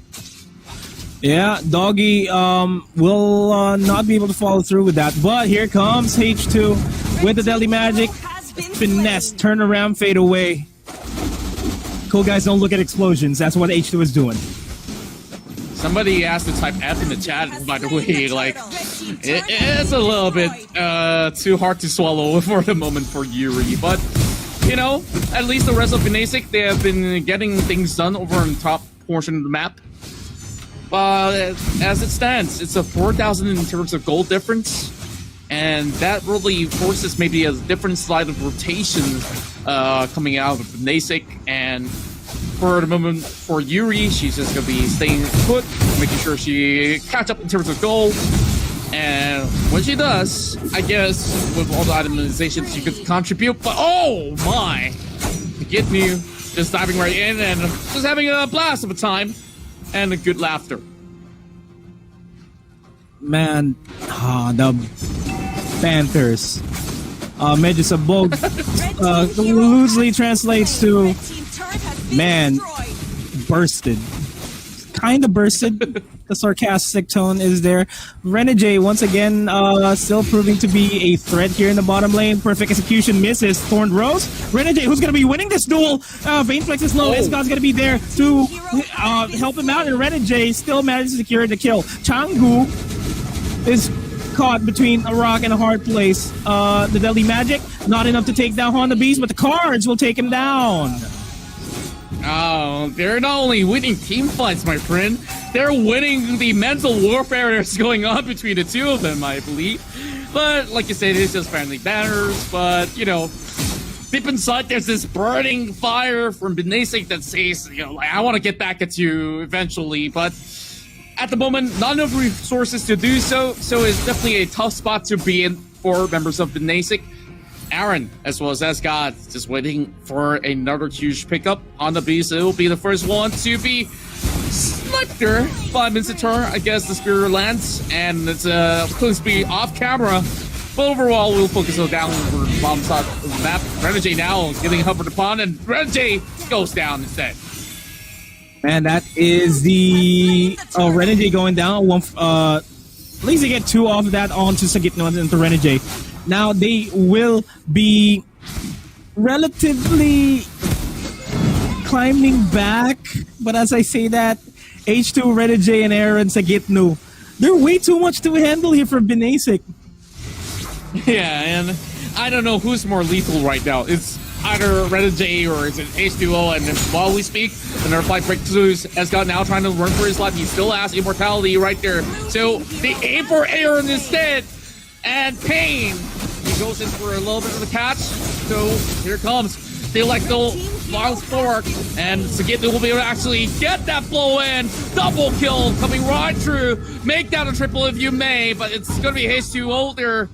Yeah, Doggy will not be able to follow through with that, but here comes H2 with the Deadly Magic. Finesse, turn around, fade away. Cool guys don't look at explosions. That's what H2 is doing. Somebody asked to type F in the chat, by the way. Like, it's a little bit too hard to swallow for the moment for Yuri. But, you know, at least the rest of Binasic, they have been getting things done over on the top portion of the map. But as it stands, it's a 4,000 in terms of gold difference. And that really forces maybe a different slide of rotation coming out of Binasic. And for the moment, for Yuri, she's just going to be staying put, making sure she catch up in terms of gold. And when she does, I guess with all the itemization she could contribute. But oh my! Get new, just diving right in and just having a blast of a time and a good laughter. Man, the Panthers. Medyo sabog loosely translates to man bursted. Kind of bursted. The sarcastic tone is there. Renegade once again still proving to be a threat here in the bottom lane. Perfect execution misses. Thorned Rose. Renegade, who's going to be winning this duel? Veinflex is low. Esgod's going to be there to help him out, and Renegade still manages to secure the kill. Changu is caught between a rock and a hard place. The Deadly Magic, not enough to take down Honda Beast, but the cards will take him down. Oh, they're not only winning team fights, my friend, they're winning the mental warfare that's going on between the two of them, I believe. But, like you said, it's just friendly banners, but, you know, deep inside there's this burning fire from Binasic that says, you know, like, I want to get back at you eventually, but at the moment, not enough resources to do so, so it's definitely a tough spot to be in for members of Binasic. Aaron, as well as Escott, just waiting for another huge pickup on the beast. It will be the first one to be sniped there by Mincetor. I guess the spear lands, and it's going to be off camera. But overall, we'll focus on down over the bottom side of the map. Renegade now getting hovered upon, and Renegade goes down instead. Man, that is the Renegade going down. At least they get two off of that onto Sagitno and into Renegade. Now they will be relatively climbing back, but as I say that, H2, Renegade, and Aaron Sagitno, they're way too much to handle here for Binasic. Yeah, and I don't know who's more lethal right now. It's either Renegade or is it H2O, and while we speak, another fight breakthroughs. Escott now trying to run for his life. He still has immortality right there. So they aim for Aaron instead. And Pain, he goes in for a little bit of the catch. So here comes the Electro Miles forward, and Sagitno will be able to actually get that blow in. Double kill coming right through. Make that a triple if you may, but it's going to be H2O there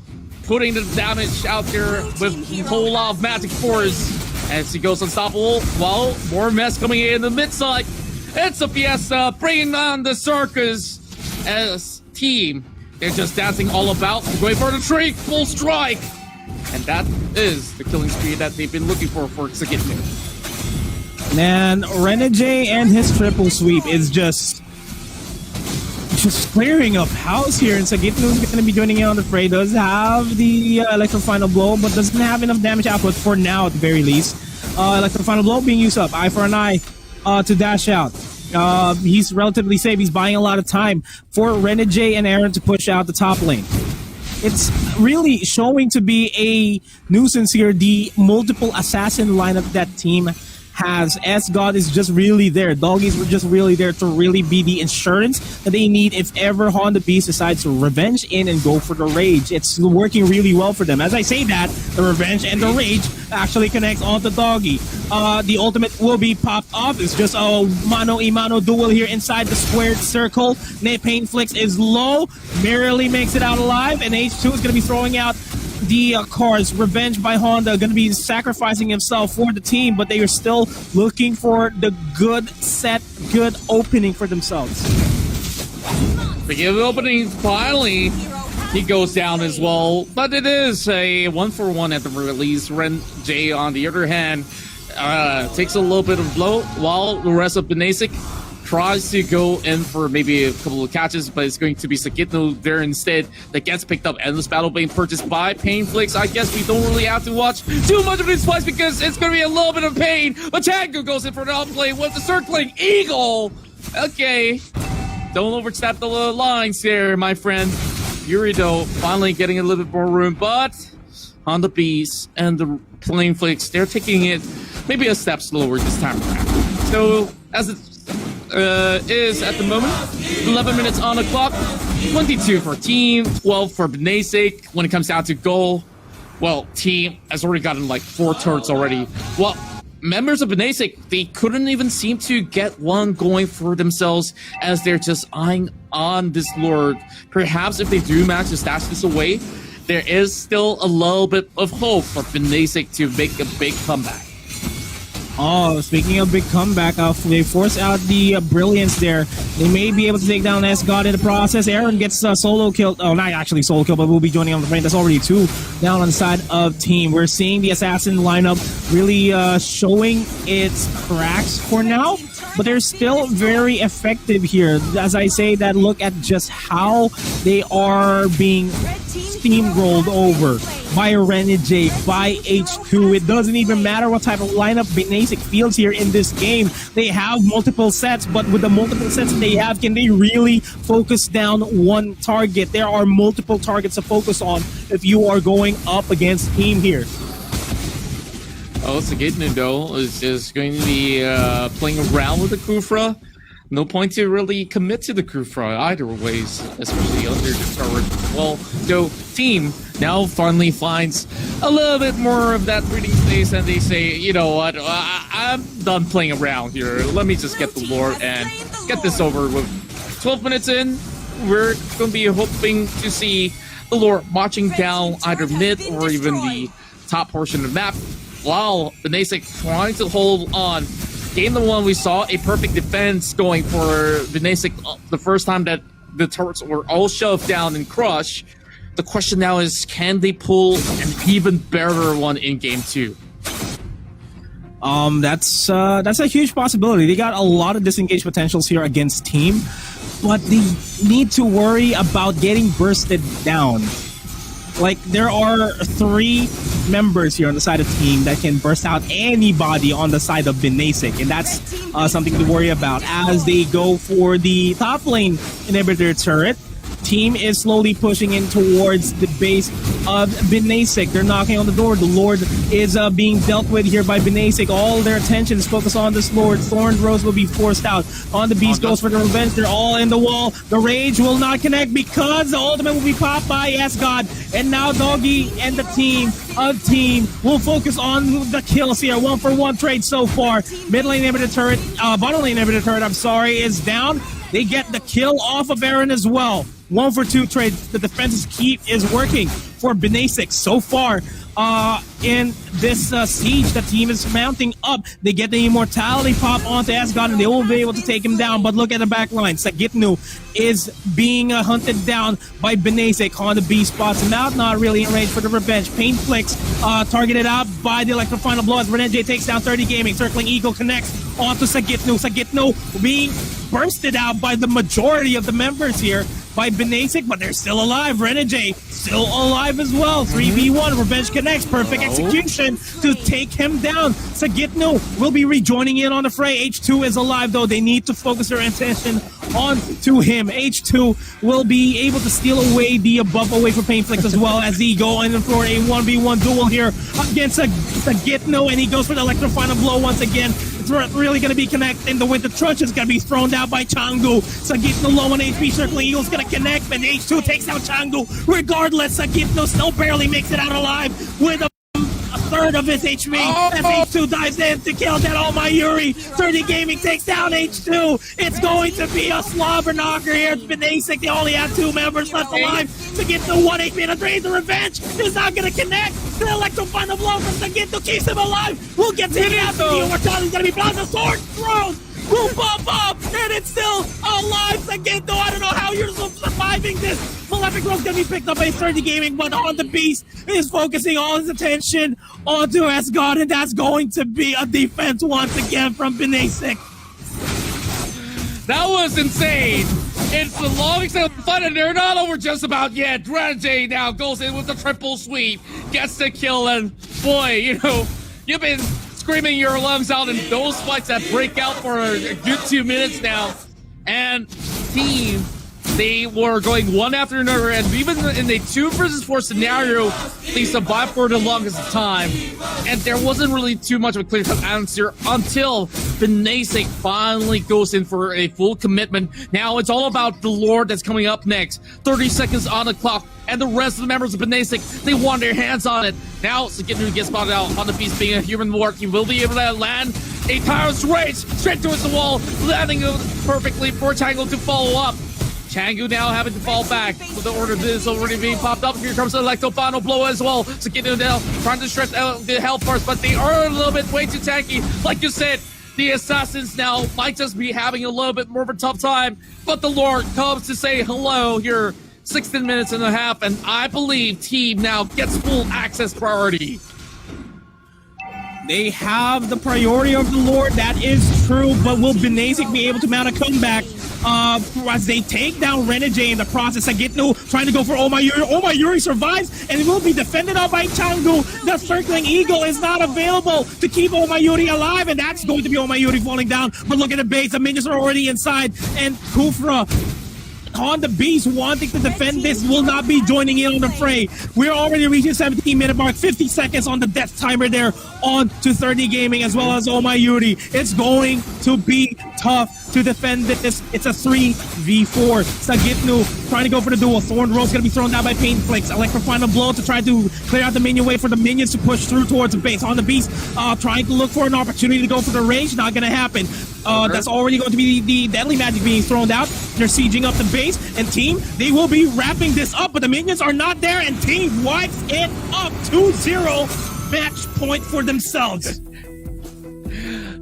putting the damage out there with a whole lot of magic force as he goes unstoppable. While more mess coming in the mid side. It's a fiesta, bringing on the circus as team. They're just dancing all about, going for the tree, full strike. And that is the killing spree that they've been looking for Sagitno. Man, Renegade and his triple sweep is just clearing up house here, and Sagitno is going to be joining in on the fray. Does have the Electro Final Blow, but doesn't have enough damage output for now at the very least. Electro Final Blow being used up. Eye for an eye to dash out. He's relatively safe. He's buying a lot of time for Renegade and Aaron to push out the top lane. it's really showing to be a nuisance here. The multiple assassin lineup that team has. S-God is just really there. Doggies were just really there to really be the insurance that they need if ever Honda Beast decides to revenge in and go for the rage. It's working really well for them. As I say that, the revenge and the rage actually connects onto Doggie. The ultimate will be popped off. It's just a mano-a-mano duel here inside the squared circle. Pain Flicks is low, merely makes it out alive, and H2 is going to be throwing out the cards. Revenge by Honda going to be sacrificing himself for the team, but they are still looking for the good set, good opening for themselves. Speaking of opening, finally, he goes down as well, but it is a 1-for-1 at the release. Ren J, on the other hand, takes a little bit of blow, while the rest of Binasic tries to go in for maybe a couple of catches, but it's going to be Sakitno there instead that gets picked up. Endless Battle being purchased by Painflix. I guess we don't really have to watch too much of this twice because it's going to be a little bit of pain. But Chango goes in for an outplay with the circling eagle. Okay, don't overstep the lines there, my friend. Yurido finally getting a little bit more room, but Honda Beast and the Painflix, they're taking it maybe a step slower this time around. So as it is at the moment 11 minutes on the clock, 22 for team, 12 for Binasic. When it comes down to goal, well, team has already gotten like 4 turrets already. Well, members of Binasic, they couldn't even seem to get one going for themselves as they're just eyeing on this lord. Perhaps if they do manage to stash this away, there is still a little bit of hope for Binasic to make a big comeback. Oh, speaking of big comeback, they force out the brilliance there. They may be able to take down S-God in the process. Aaron gets solo killed. Oh, not actually solo killed, but will be joining on the frame. That's already 2 down on the side of team. We're seeing the assassin lineup really showing its cracks for now, but they're still very effective here. As I say that, look at just how they are being steamrolled over by Renegade, by H2. It doesn't even matter what type of lineup Binasic fields here in this game. They have multiple sets, but with the multiple sets they have, can they really focus down one target? There are multiple targets to focus on if you are going up against team here. Oh, Sagitno though is just going to be playing around with the Kufra. No point to really commit to the Kufra either ways, especially under the turret. Well, so team now finally finds a little bit more of that breathing space, and they say, you know what, I'm done playing around here. Let me just get the Lord and get this over with. 12 minutes in, we're going to be hoping to see the Lord marching down either mid or even the top portion of the map, while Binasic trying to hold on. Game 1, we saw a perfect defense going for Binasic the first time that the turrets were all shoved down and crushed. The question now is, can they pull an even better one in Game 2? That's a huge possibility. They got a lot of disengaged potentials here against team, but they need to worry about getting bursted down. Like, there are 3 members here on the side of team that can burst out anybody on the side of Binasic, and that's something to worry about as they go for the top lane inhibitor turret. Team is slowly pushing in towards the base of Binasic. They're knocking on the door. The Lord is being dealt with here by Binasic. All their attention is focused on this Lord. Thorn Rose will be forced out. On the Beast goes for the revenge. They're all in the wall. The Rage will not connect because the ultimate will be popped by S-God. And now Dogie and the team will focus on the kills here. 1-for-1 trade so far. Mid lane inhibitor turret, bottom lane inhibitor turret, I'm sorry, is down. They get the kill off of Aaron as well. 1-for-2 trade. The defense's keep is working for Binasic so far. In this siege, the team is mounting up. They get the immortality pop onto S-God and they will be able to take him down. But look at the back line. Sagitno is being hunted down by Binasic. Honda B spots him out, not really in range for the revenge. Pain Flicks targeted out by the electro final blow as Renegade takes down 30 Gaming. Circling Eagle connects onto Sagitno. Sagitno being bursted out by the majority of the members here. by Binasic, but they're still alive. Renegade still alive as well. 3v1, Revenge connects, perfect execution to take him down. Sagitno will be rejoining in on the fray. H2 is alive though. They need to focus their attention on to him. H2 will be able to steal away the buff away from Painflix as well as he go in for a 1v1 duel here against Sagitno, and he goes for the Electro Final Blow once again. It's really going to be connecting. The Winter Trunch is going to be thrown down by Changu. Sagitno low on HP, Circling Eagle's going to connect, and H2 takes out Changu. Regardless, Sagitno still barely makes it out alive with a third of his HP as H2 dives in to kill that All My Yuri. 30 Gaming takes down H2. It's going to be a slobber knocker here. It's Binasic. They only have 2 members left alive. Sagitno 1 HP and a drain. The Revenge is not going to connect. The Electro Final Blow from Sagitno keeps him alive. We'll get to him after the Immortality's going to be blown. The sword throws will pop up, and it's still alive. Sagitno, I don't know how you're surviving this. Malefic Rose gonna be picked up by 30 Gaming, but on the Beast is focusing all his attention onto Asgard, and that's going to be a defense once again from Binasic. That was insane. It's the longest fight, and they're not over just about yet. Renegade now goes in with the triple sweep, gets the kill, and boy, you know, you've been screaming your lungs out in those fights that break out for a good 2 minutes now. And team, they were going one after another, and even in a 2 versus 4 scenario, they survived for the longest time. And there wasn't really too much of a clear-cut answer until Binasic finally goes in for a full commitment. Now it's all about the Lord that's coming up next. 30 seconds on the clock, and the rest of the members of Binasic, they want their hands on it. Now, Sagitno gets spotted out on the Beast being a human warp. He will be able to land a Tyrant's Rage straight towards the wall, landing perfectly for Tango to follow up. Changu now having to fall back. So the order is already being popped up. Here comes the Electro Final Blow as well. Sagitno now trying to stretch out the health bars, but they are a little bit way too tanky. Like you said, the Assassins now might just be having a little bit more of a tough time, but the Lord comes to say hello here. 16 minutes and a half, and I believe team now gets full access priority. They have the priority of the Lord, that is true, but will Binasic be able to mount a comeback as they take down Renegade in the process? Sagitno trying to go for Oh My Yuri. Oh My Yuri survives, and it will be defended out by Changu. The Circling Eagle is not available to keep Oh My Yuri alive, and that's going to be Oh My Yuri falling down. But look at the base, the minions are already inside, and Kufra on the Beast wanting to defend this will not be joining in on the fray. We're already reaching 17-minute mark, 50 seconds on the death timer there on to 30 Gaming as well as Oh My Yuri. It's going to be tough to defend this. It's a 3v4. Sagitno trying to go for the duel. Thorn Rope's going to be thrown down by Painflix. Electro Final Blow to try to clear out the minion way for the minions to push through towards the base. On the Beast, trying to look for an opportunity to go for the range. Not going to happen. That's already going to be the Deadly Magic being thrown out. They're sieging up the base, and team, they will be wrapping this up, but the minions are not there, and team wipes it up. 2-0 match point for themselves.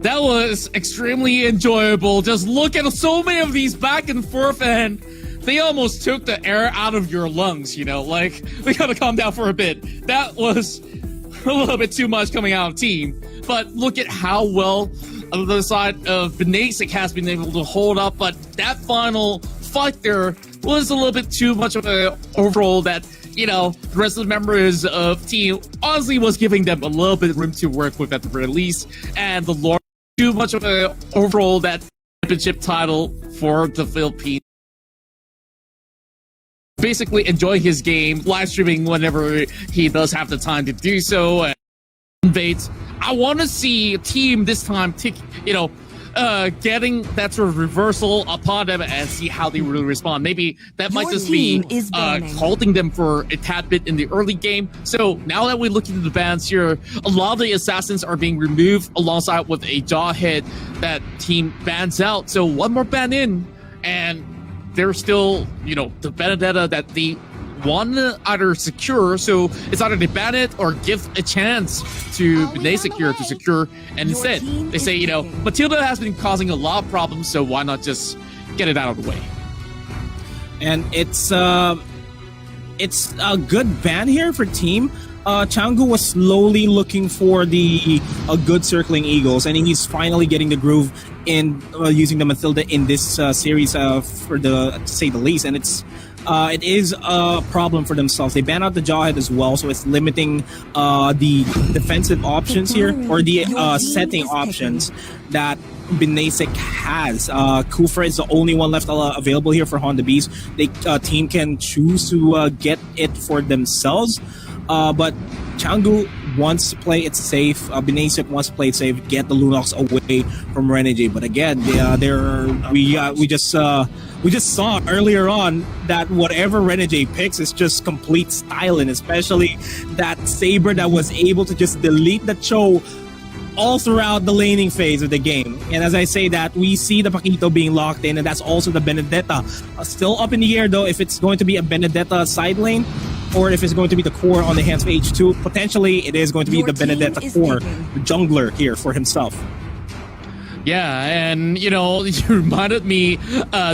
That was extremely enjoyable. Just look at so many of these back and forth, and they almost took the air out of your lungs, you know, like, we gotta calm down for a bit. That was a little bit too much coming out of team, but look at how well on the side of Binasic has been able to hold up, but that final fight there was a little bit too much of an overall that, you know, the rest of the members of team honestly was giving them a little bit of room to work with at the very least, and the Lord too much of an overall that championship title for the Philippines. Basically enjoying his game, live streaming whenever he does have the time to do so, and invades. I want to see a team this time take, you know, getting that sort of reversal upon them and see how they really respond. Maybe that might just be halting them for a tad bit in the early game. So now that we look into the bans here, a lot of the Assassins are being removed alongside with a Jawhead that team bans out. So one more ban in, and they're still, you know, the Benedetta that they want to either secure, so it's either they ban it or give a chance to Binasic here to secure, and instead they say, you know, Matilda has been causing a lot of problems, so why not just get it out of the way? And it's a good ban here for team. Changu was slowly looking for the good circling eagles, and he's finally getting the groove in using the Matilda in this series for to say the least. And it is a problem for themselves. They ban out the Jawhead as well, so it's limiting the defensive options here, or the setting options that Binasic has. Kufra is the only one left available here for Honda Beast. The team can choose to get it for themselves, but Changu wants to play it safe. Binasic wants to play it safe, get the Lunox away from Renegade. But again, we just saw earlier on that whatever Renegade picks is just complete styling, especially that Saber that was able to just delete the Cho all throughout the laning phase of the game. And as I say that, we see the Paquito being locked in, and that's also the Benedetta. Still up in the air though, if it's going to be a Benedetta side lane, or if it's going to be the core on the hands of H2. Potentially, it is going to be the Benedetta core, the jungler here for himself. Yeah, and you know, you reminded me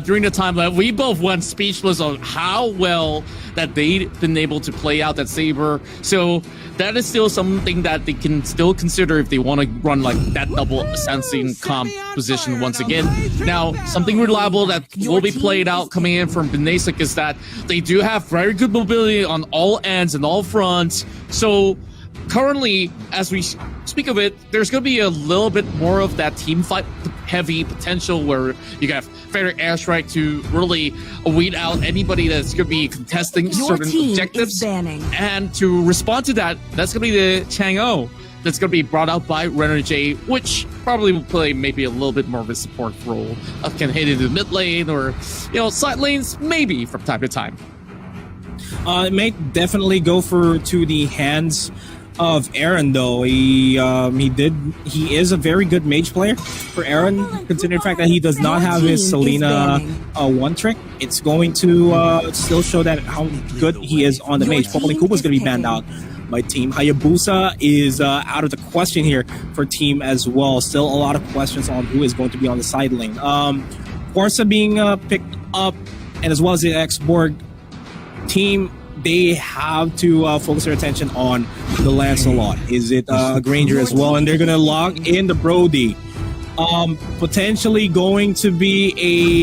during the time that we both went speechless on how well that they'd been able to play out that Saber. So that is still something that they can still consider if they want to run like that double sensing composition once again. Now, something reliable that will be played out coming in from Binasic is that they do have very good mobility on all ends and all fronts. So currently, as we speak of it, there's going to be a little bit more of that team fight heavy potential where you got fair airstrike to really weed out anybody that's going to be contesting certain objectives. And to respond to that, that's going to be the Chang'o that's going to be brought out by Renegade, which probably will play maybe a little bit more of a support role. Can hit into the mid lane or, you know, side lanes, maybe from time to time. It may definitely go to the hands of Aaron, though. He is a very good mage player for Aaron, considering the fact that he does not have his Selena one trick. It's going to still show that how good he is on the mage. Popolin Kubo is going to be banned out by team. Hayabusa is out of the question here for team as well. Still a lot of questions on who is going to be on the side lane. Forza being picked up, and as well as the X-Borg team, they have to focus their attention on the Lancelot. Is it Granger as well? And they're going to lock in the Brody. Potentially going to be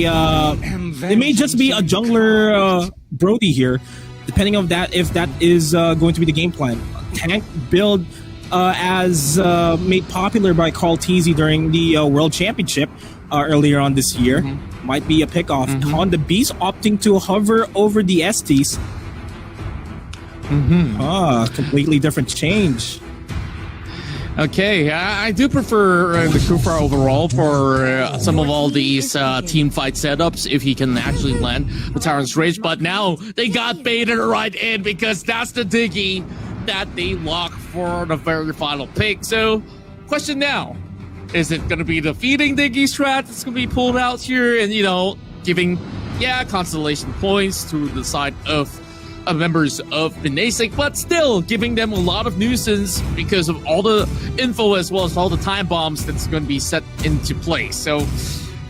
it may just be a jungler Brody here, depending on that, if that is going to be the game plan. Tank build as made popular by Carl Teasy during the World Championship earlier on this year. Might be a pickoff. Honda Beast opting to hover over the Estes. Completely different change. Okay, I do prefer the Kufra overall for some of all these team fight setups if he can actually land the Tyrant's Rage, but now they got baited right in because that's the Dogie that they lock for the very final pick. So, question now, is it going to be the feeding Dogie strat that's going to be pulled out here and, you know, giving, constellation points to the side of members of Binasic, but still giving them a lot of nuisance because of all the info as well as all the time bombs that's going to be set into place. So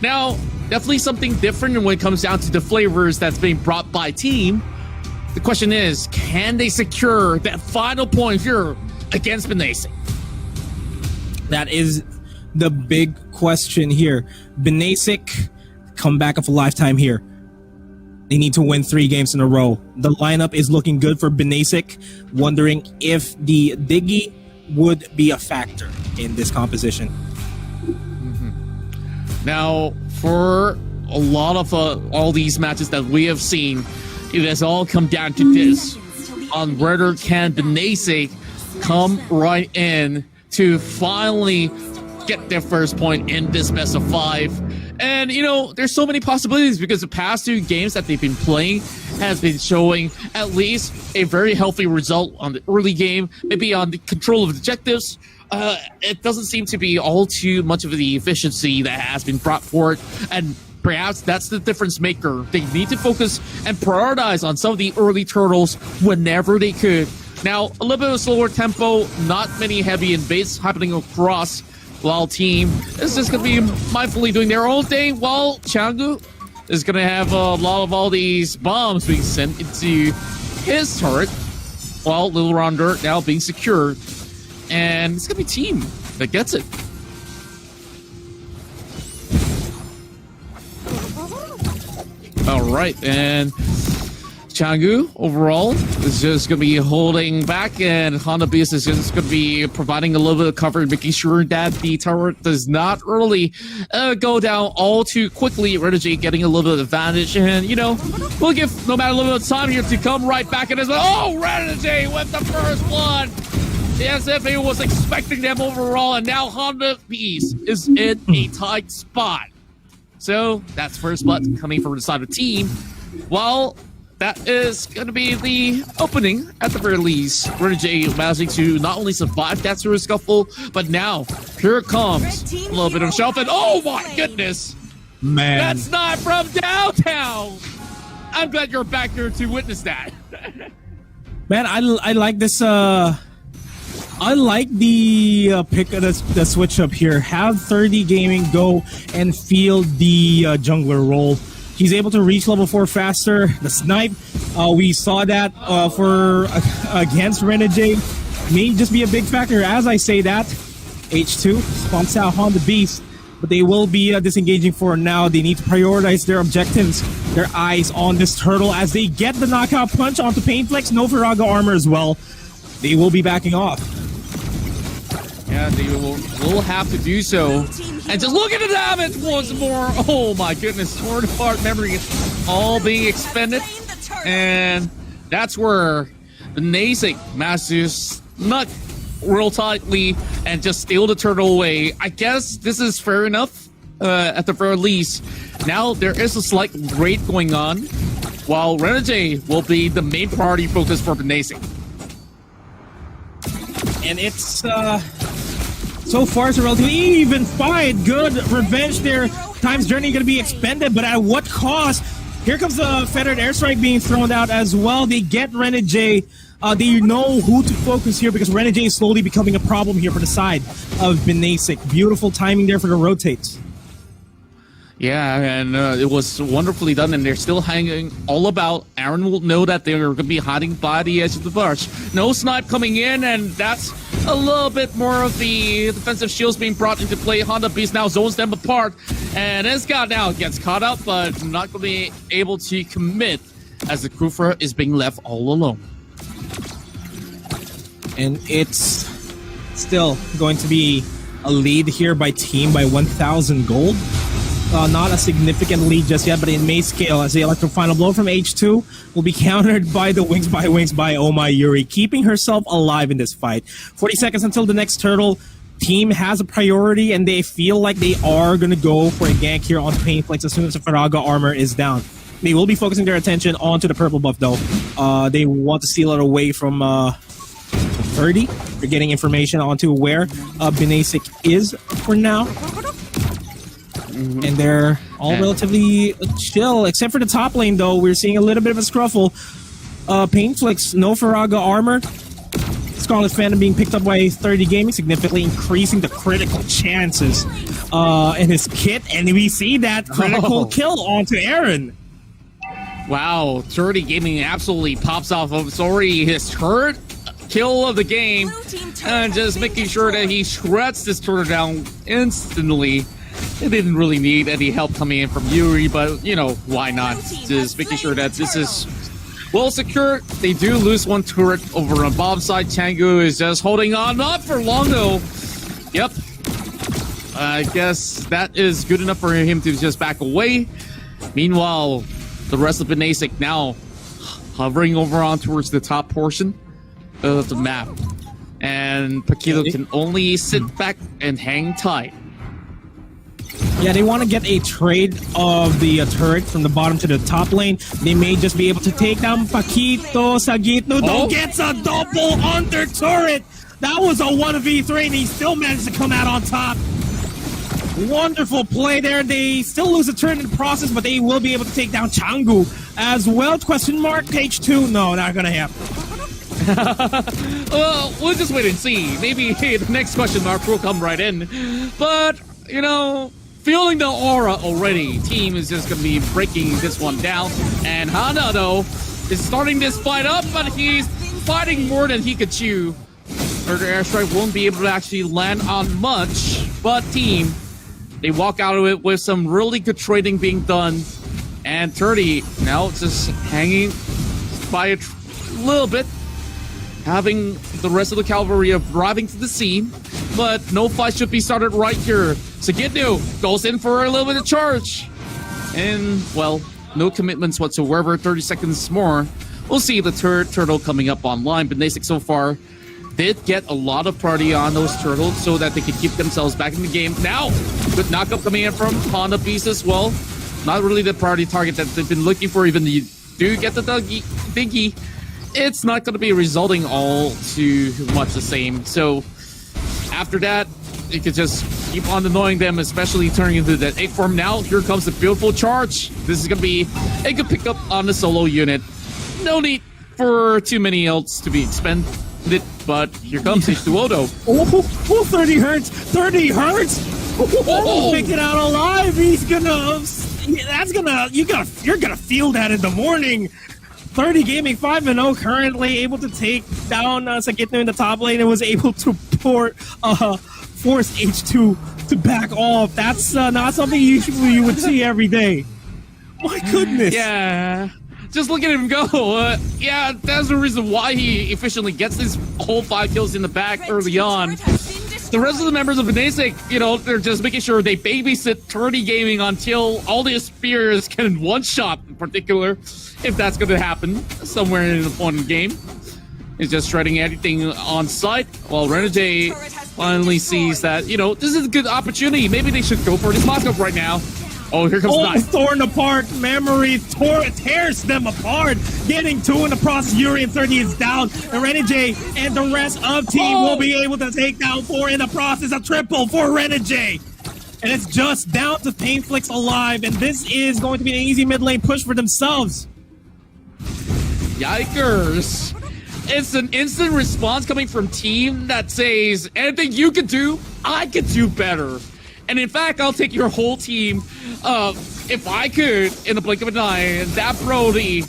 now, definitely something different when it comes down to the flavors that's being brought by team. The question is, can they secure that final point here against Binasic? That is the big question here. Binasic, comeback of a lifetime here. They need to win 3 games in a row. The lineup is looking good for Binasic, wondering if the Dogie would be a factor in this composition. Now, for a lot of all these matches that we have seen, it has all come down to this. On whether can Binasic come right in to finally get their first point in this best of 5. And, you know, there's so many possibilities because the past 2 games that they've been playing has been showing at least a very healthy result on the early game, maybe on the control of objectives. It doesn't seem to be all too much of the efficiency that has been brought forward, and perhaps that's the difference maker. They need to focus and prioritize on some of the early turtles whenever they could. Now, a little bit of a slower tempo, not many heavy invades happening across, while team is just going to be mindfully doing their own thing, while Changu is going to have a lot of all these bombs being sent into his turret. well, Little Round Dirt now being secured. And it's going to be team that gets it. All right, and Changu overall is just going to be holding back, and Honda Beast is just going to be providing a little bit of cover, making sure that the turret does not really go down all too quickly. Renegade getting a little bit of advantage, and you know, we'll give no matter a little bit of time here to come right back in as well. Oh, Renegade with the first one. The SFA was expecting them overall, and now Honda Beast is in a tight spot. So that's first blood coming from the side of the team. Well, that is going to be the opening at the very least. Renegade managing to not only survive that sort of scuffle, but now here comes a little bit of shelf. And oh my goodness, man, that's not from downtown. I'm glad you're back here to witness that. Man, I like this. I like the pick of the switch up here. Have 30 Gaming go and field the jungler role. He's able to reach level 4 faster. The snipe, we saw that for against Renegade. May just be a big factor. As I say that, H2 spawns out Honda Beast, but they will be disengaging for now. They need to prioritize their objectives. Their eyes on this turtle as they get the knockout punch onto Painflex. No Faraga armor as well. They will be backing off. Yeah, they will have to do so. And just look at the damage once more. Oh my goodness, torn apart memory all being expended. And that's where the Binasic masters snuck real tightly and just steal the turtle away. I guess this is fair enough at the very least. Now there is a slight raid going on, while Renegade will be the main priority focus for Binasic. And it's so far it's a relatively even fight. Good revenge there. Time's journey going to be expended, but at what cost? Here comes the Fettered Airstrike being thrown out as well. They get Renegade. They know who to focus here because Renegade is slowly becoming a problem here for the side of Binasic. Beautiful timing there for the rotates. Yeah, and it was wonderfully done, and they're still hanging all about. Aaron will know that they're going to be hiding by the edge of the bush. No snipe coming in, and that's a little bit more of the defensive shields being brought into play. Honda Beast now zones them apart, and Escott now gets caught up, but not going to be able to commit as the Kufra is being left all alone. And it's still going to be a lead here by team by 1,000 gold. Not a significant lead just yet, but it may scale as the electro final blow from H2 will be countered by the wings by Oh My Yuri, keeping herself alive in this fight. 40 seconds until the next turtle. Team has a priority, and they feel like they are going to go for a gank here on Painflex as soon as the Faraga armor is down. They will be focusing their attention onto the purple buff, though. They want to steal it away from 30. They're getting information onto where Binasic is for now. And they're all relatively chill, except for the top lane, though. We're seeing a little bit of a scruffle. Painflex, no Faraga armor. Scarlet Phantom being picked up by 30 Gaming, significantly increasing the critical chances in his kit. And we see that critical kill onto Aaron. Wow, 30 Gaming absolutely pops off of sorry his third kill of the game. And just making sure that he shreds this turtle down instantly. They didn't really need any help coming in from Yuri, but, you know, why not? Just making sure that this is well secured. They do lose one turret over on Bob's side. Changu is just holding on. Not for long, though. Yep. I guess that is good enough for him to just back away. Meanwhile, the rest of Binasic now hovering over on towards the top portion of the map. And Paquito can only sit back and hang tight. Yeah, they want to get a trade of the turret from the bottom to the top lane. They may just be able to take down Paquito. Sagitno gets a double on their turret. That was a 1v3, and he still managed to come out on top. Wonderful play there. They still lose a turret in the process, but they will be able to take down Changu as well. Question mark, H2. No, not going to happen. Well, we'll just wait and see. Maybe the next question mark will come right in. But, you know, feeling the aura already, team is just going to be breaking this one down. And Hana, though, is starting this fight up, but he's fighting more than he could chew. Murder airstrike won't be able to actually land on much, but team, they walk out of it with some really good trading being done. And 30 now just hanging by a little bit, having the rest of the cavalry arriving to the scene, but no fight should be started right here. So Gitnu goes in for a little bit of charge. And, well, no commitments whatsoever, 30 seconds more. We'll see the turtle coming up online. Binasic so far did get a lot of priority on those turtles so that they could keep themselves back in the game. Now, good knockup coming in from Honda Beast as well. Not really the priority target that they've been looking for, even though you do get the Dogie. It's not going to be resulting all too much the same. So after that, you could just keep on annoying them, especially turning into that egg form. Now, here comes the beautiful charge. This is going to be a good pickup on the solo unit. No need for too many ults to be expended, but here comes H2O. Oh, 30 hurts! 30 hurts! Oh, pick it out alive! He's gonna... You're gonna feel that in the morning. 30 Gaming 5-0, currently able to take down Sagitno in the top lane and was able to force H2 to back off. That's not something usually you would see every day. My goodness. Yeah. Just look at him go. Yeah, that's the reason why he efficiently gets his whole 5 kills in the back early on. The rest of the members of Binasic, you know, they're just making sure they babysit 30 Gaming until all the spears can one-shot in particular, if that's going to happen somewhere in the point of the game. He's just shredding anything on sight, while Renegade finally sees that, you know, this is a good opportunity. Maybe they should go for this Moscow right now. Oh, here comes Knife. Torn apart. Memory tears them apart. Getting 2 in the process. Yuri and 30 is down. And Renegade and the rest of team will be able to take down 4 in the process. A triple for Renegade. And it's just down to Painflix alive. And this is going to be an easy mid lane push for themselves. Yikers. It's an instant response coming from team that says, anything you can do, I can do better. And in fact, I'll take your whole team, if I could, in the blink of an eye. And that Brody,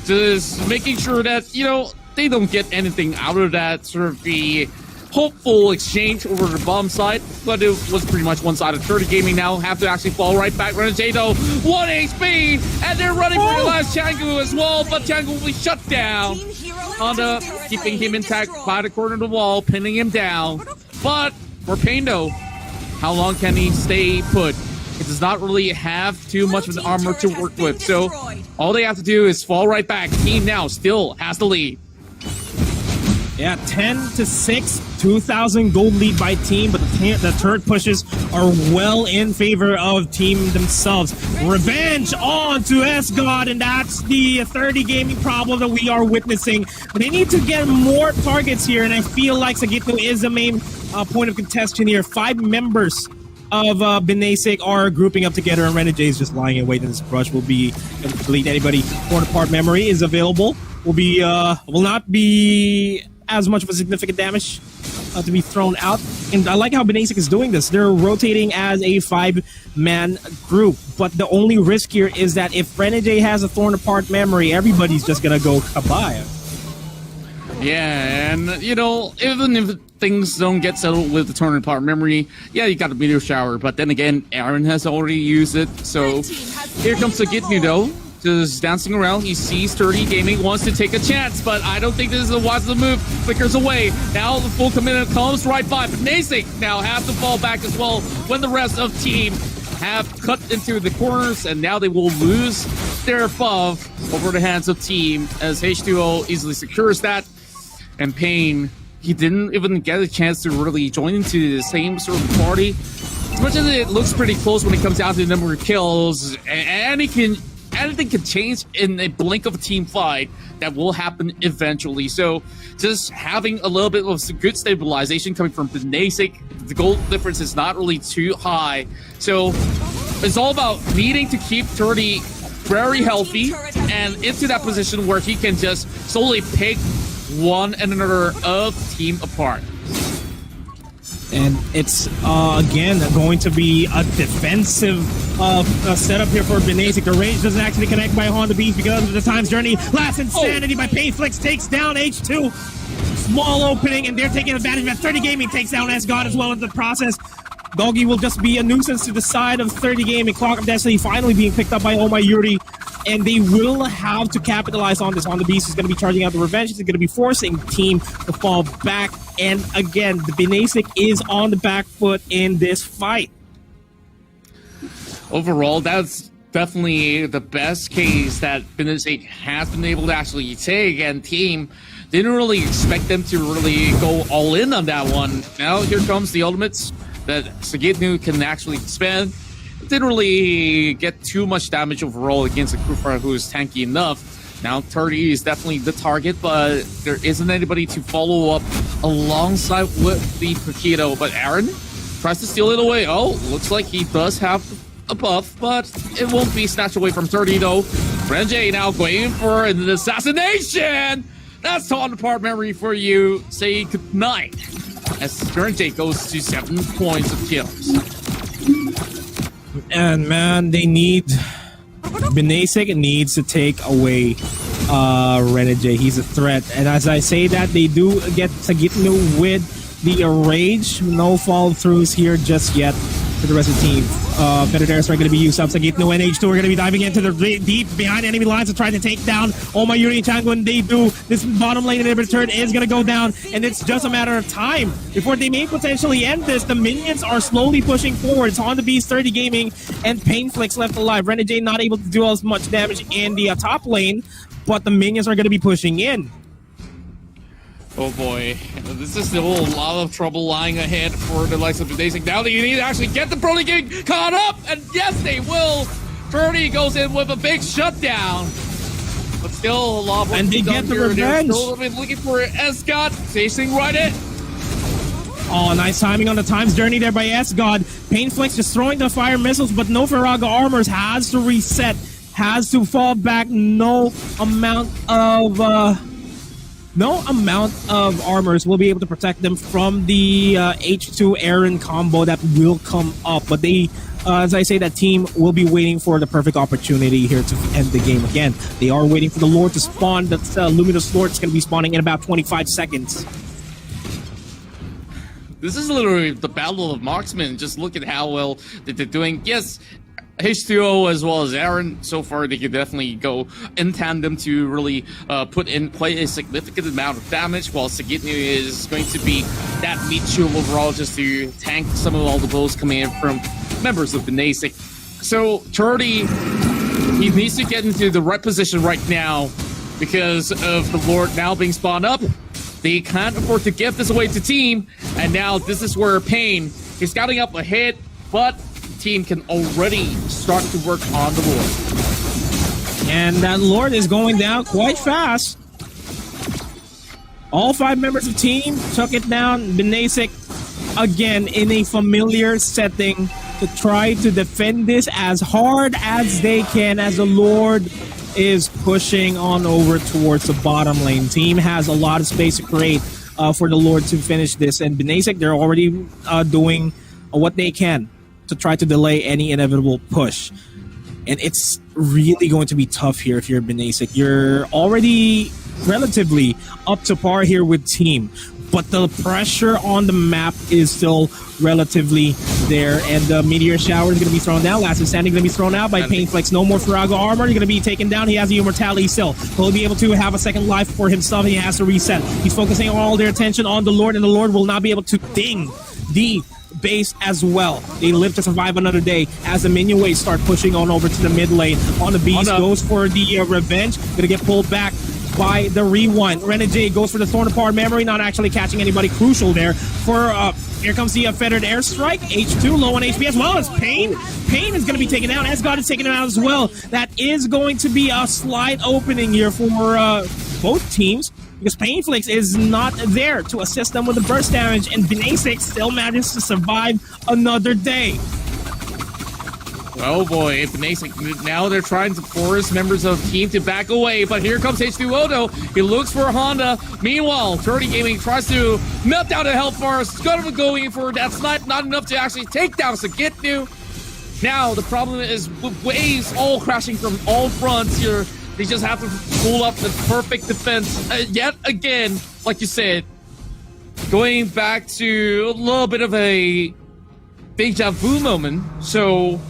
just making sure that, you know, they don't get anything out of that sort of the hopeful exchange over the bomb side. But it was pretty much one-sided. 30 Gaming now have to actually fall right back. Renegade, 1 HP, and they're running for the last Changu as well, but Changu will be shut down. Honda keeping him intact by the corner of the wall, pinning him down. But for Pando, how long can he stay put? It does not really have too much of an armor to work with, so all they have to do is fall right back. Team now still has the lead. Yeah, 10-6, 2,000 gold lead by team, but the turret pushes are well in favor of team themselves. Revenge on to S-God, and that's the 30 Gaming problem that we are witnessing. But they need to get more targets here, and I feel like Sagitno is the main point of contention here. 5 members of Binasic are grouping up together, and Renegade is just lying in wait, and this brush will be able to delete anybody. Torn apart memory is available. Will not be as much of a significant damage to be thrown out. And I like how Binasic is doing this. They're rotating as a 5-man group, but the only risk here is that if Renegade has a torn apart memory, everybody's just gonna go kabaya. Yeah, and you know, even if things don't get settled with the torn apart memory, yeah, you got a meteor shower, but then again, Aaron has already used it, so here comes the Gitnu though. Just dancing around, he sees 30 Gaming, wants to take a chance, but I don't think this is a wise move. Flickers away. Now the full commitment comes right by. But Binasic now has to fall back as well when the rest of team have cut into the corners, and now they will lose their buff over the hands of team as H2O easily secures that. And Pain, he didn't even get a chance to really join into the same sort of party. As much as it looks pretty close when it comes down to the number of kills, and anything can change in a blink of a team fight. That will happen eventually. So just having a little bit of some good stabilization coming from Binasic, the goal difference is not really too high. So it's all about needing to keep 30 very healthy and into that position where he can just solely pick one and another of team apart. And it's, again, going to be a defensive setup here for Binasic. The range doesn't actually connect by Honda Beast because of the Time's Journey. Last Insanity by Painflix takes down H2. Small opening, and they're taking advantage of it. 30 Gaming takes down S-God as well in the process. Dogie will just be a nuisance to the side of 30 Gaming. Clock of Destiny finally being picked up by Oh My Yuri. And they will have to capitalize on this. Honda Beast is going to be charging out the revenge. He's going to be forcing Team to fall back. And again, the Binasic is on the back foot in this fight. Overall, that's definitely the best case that Binasic has been able to actually take, and Team didn't really expect them to really go all in on that one. Now here comes the ultimates that Sagitnu can actually spend. Didn't really get too much damage overall against a Kufra who is tanky enough. Now 30 is definitely the target, but there isn't anybody to follow up alongside with the Paquito. But Aaron tries to steal it away. Oh, looks like he does have a buff, but it won't be snatched away from 30 though. Renjay now going for an assassination. That's torn apart memory for you. Say goodnight. As Renjay goes to 7 points of kills. And man, Binasic needs to take away Renegade. He's a threat. And as I say that, they do get Sagitnu with the Rage. No follow-throughs here just yet for the rest of the team. Better Dares are going to be used up. Sagitnu and H2 are going to be diving into the deep behind enemy lines to try to take down Oh My Yuri and Chango, and they do. This bottom lane inhibitor is going to go down, and it's just a matter of time before they may potentially end this. The minions are slowly pushing forward. It's on the Beast, 30 Gaming, and Painflix left alive. Renegade not able to do as much damage in the top lane, but the minions are going to be pushing in. Oh boy, this is still a lot of trouble lying ahead for the likes of Binasic. Now that you need to actually get the Brody getting caught up, and yes, they will. 30 goes in with a big shutdown, but still a lot of work and they get the revenge. They're still looking for S-God, chasing right it. Oh, nice timing on the Time's Journey there by S-God. Painflix just throwing the fire missiles, but no Faraga armors, has to reset, has to fall back. No amount of armors will be able to protect them from the H2 Aaron combo that will come up. But they, as I say, that team will be waiting for the perfect opportunity here to end the game again. They are waiting for the Lord to spawn. That's Luminous Lord is going to be spawning in about 25 seconds. This is literally the battle of marksmen. Just look at how well that they're doing. Yes, H2O as well as Aaron, so far they can definitely go in tandem to really put in quite a significant amount of damage, while Sagitnu is going to be that meat shield overall just to tank some of all the blows coming in from members of Binasic. So 30, he needs to get into the right position right now because of the Lord now being spawned up. They can't afford to give this away to Team, and now this is where Pain is scouting up ahead, but Team can already start to work on the Lord. And that Lord is going down quite fast. All 5 members of Team took it down. Binasic, again, in a familiar setting to try to defend this as hard as they can as the Lord is pushing on over towards the bottom lane. Team has a lot of space to create for the Lord to finish this. And Binasic, they're already doing what they can to try to delay any inevitable push. And it's really going to be tough here if you're Binasic. You're already relatively up to par here with Team, but the pressure on the map is still relatively there, and the Meteor Shower is going to be thrown down. Last Standing going to be thrown out by Painflix. No more Faraga armor. He's going to be taken down. He has the immortality still. He'll be able to have a second life for himself. He has to reset. He's focusing all their attention on the Lord, and the Lord will not be able to ding the base as well. They live to survive another day as the minion waves start pushing on over to the mid lane. On the Beast goes for the revenge. Gonna get pulled back by the rewind. Renegade goes for the Thorn Apart Memory, not actually catching anybody crucial there. For here comes the Fettered Airstrike. H2 low on HP as well as Pain. Pain is going to be taken out. S-God is taken out as well. That is going to be a slight opening here for both teams, because Painflix is not there to assist them with the burst damage, and Binasic still manages to survive another day. Oh boy, Binasic, now they're trying to force members of the team to back away, but here comes H2O though. He looks for a Honda. Meanwhile, 30 Gaming tries to melt down the health bars. It's gonna be going for that snipe, not enough to actually take down Sagitnu. Now, the problem is with waves all crashing from all fronts here. They just have to pull up the perfect defense yet again, like you said. Going back to a little bit of a deja vu moment. So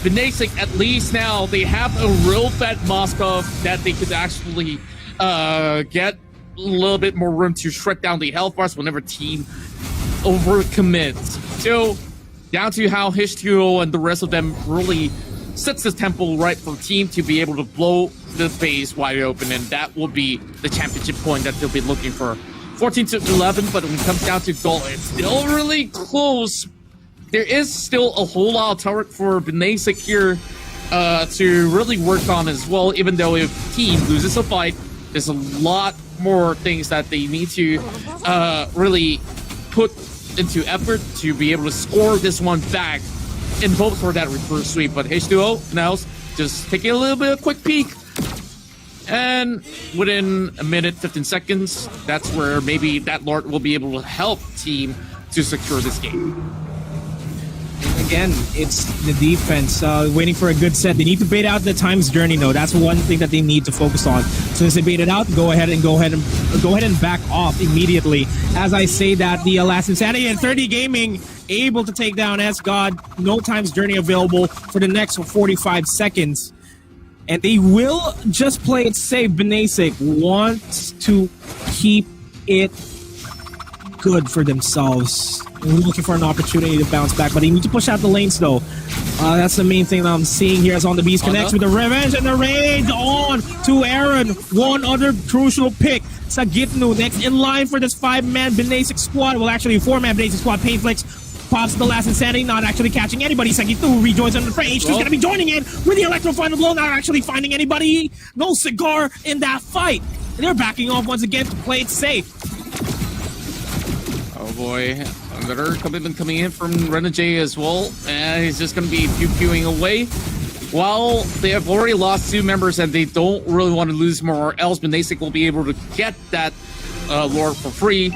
Binasic, at least now, they have a real fat Moskov that they could actually get a little bit more room to shred down the health bars whenever team overcommits. So down to how H2O and the rest of them really sets the tempo right for team to be able to blow the base wide open, and that will be the championship point that they'll be looking for. 14-11, but when it comes down to goal, it's still really close. There is still a whole lot of turret for Binasic here to really work on as well, even though if team loses a fight, there's a lot more things that they need to really put into effort to be able to score this one back in hopes for that reverse sweep. But H2O now just taking a little bit of quick peek. And within a minute, 15 seconds, that's where maybe that Lord will be able to help team to secure this game. Again, it's the defense waiting for a good set. They need to bait out the time's journey, though. That's one thing that they need to focus on. Since they bait it out, go ahead and back off immediately. As I say that, the Last Insanity and 30 Gaming able to take down S-God. No time's journey available for the next 45 seconds. And they will just play it safe. Binasic wants to keep it good for themselves. Looking for an opportunity to bounce back, but they need to push out the lanes, though. That's the main thing that I'm seeing here as On The Beast connects with the Revenge and the raid on to Aaron. One other crucial pick. Sagitnu next in line for this 5-man Binasic squad. Well, actually, a 4-man Binasic squad. Painflix pops the Last Insanity, not actually catching anybody. Sagitnu rejoins on the fray. H2's gonna be joining in with the Electro final blow, not actually finding anybody. No cigar in that fight. They're backing off once again to play it safe. Oh boy, another commitment coming in from Renegade as well, and he's just going to be pew-pewing away. While they have already lost 2 members and they don't really want to lose more, else Binasic will be able to get that Lord for free.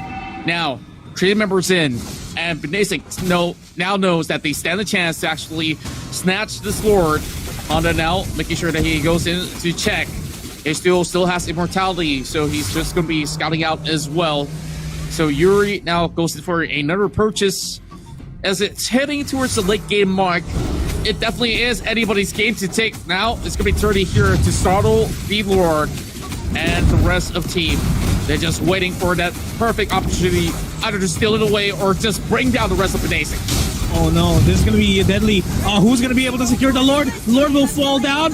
Now, 3 members in, and Binasic now knows that they stand a chance to actually snatch this Lord. Honda now making sure that he goes in to check. H2O still has immortality, so he's just going to be scouting out as well. So Yuri now goes for another purchase. As it's heading towards the late game mark, it definitely is anybody's game to take. Now it's going to be 30 here to startle the Lord and the rest of team. They're just waiting for that perfect opportunity, either to steal it away or just bring down the rest of Binasic. Oh no, this is going to be deadly. Who's going to be able to secure the Lord? The Lord will fall down.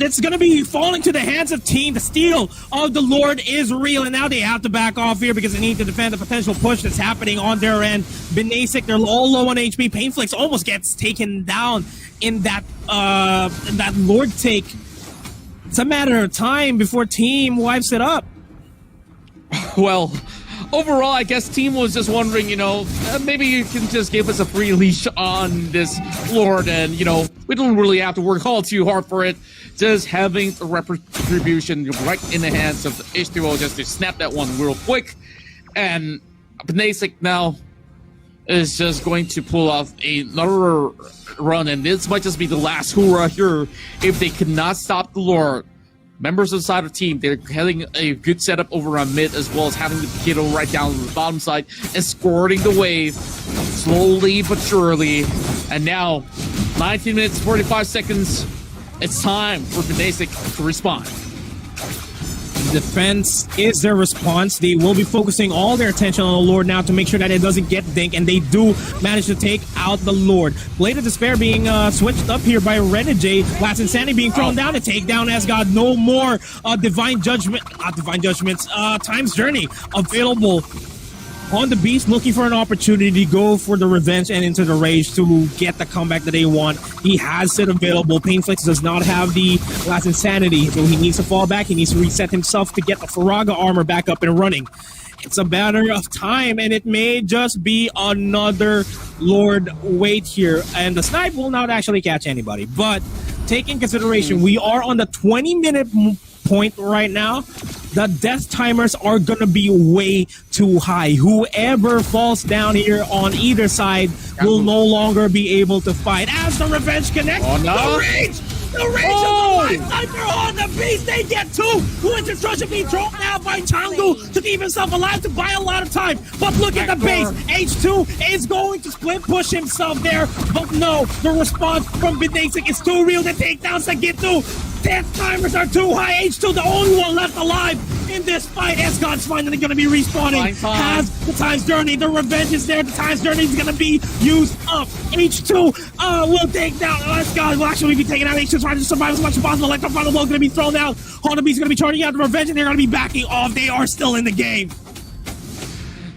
It's going to be falling to the hands of team. The steal of the Lord is real, and now they have to back off here because they need to defend the potential push that's happening on their end. Binasic, they're all low on HP. Painflix almost gets taken down in that Lord take. It's a matter of time before team wipes it up. Well, overall, I guess team was just wondering, maybe you can just give us a free leash on this Lord, and, we don't really have to work all too hard for it. Just having the retribution right in the hands of the H2O just to snap that one real quick. And Binasic now is just going to pull off another run, and this might just be the last hurrah here if they cannot stop the Lord. Members of the side of the team, they're having a good setup over on mid, as well as having the Kiddo right down on the bottom side, escorting the wave slowly but surely. And now, 19 minutes, 45 seconds, it's time for Binasic to respond. Defense is their response. They will be focusing all their attention on the Lord now to make sure that it doesn't get dinked, and they do manage to take out the Lord. Blade of Despair being switched up here by Renegade. Last Insanity being thrown down to take down S-God. No more Divine Judgment, not Divine Judgments, Time's Journey available. On the Beast, looking for an opportunity to go for the Revenge and into the Rage to get the comeback that they want. He has it available. Painflix does not have the Last Insanity, so he needs to fall back. He needs to reset himself to get the Faraga armor back up and running. It's a matter of time, and it may just be another Lord wait here. And the snipe will not actually catch anybody. But take in consideration, we are on the 20-minute point right now. The death timers are going to be way too high. Whoever falls down here on either side will no longer be able to fight. As the revenge connects, the rage of the life sniper on the beast. They get two. Who is destruction being thrown out by Changu to keep himself alive to buy a lot of time. But look at the base. H2 is going to split push himself there. But no, the response from Binasic is too real. The takedowns that get through. Death timers are too high. H2 the only one left alive in this fight. Escod's finally going to be respawning. Has the Time's Journey. The revenge is there. The Time's Journey is going to be used up. H2 will take down Escod. Will actually be taking out H2, trying to survive as much as possible. Electro Final Blow is going to be thrown out. Honda B's going to be charging out the revenge, and they're going to be backing off. They are still in the game.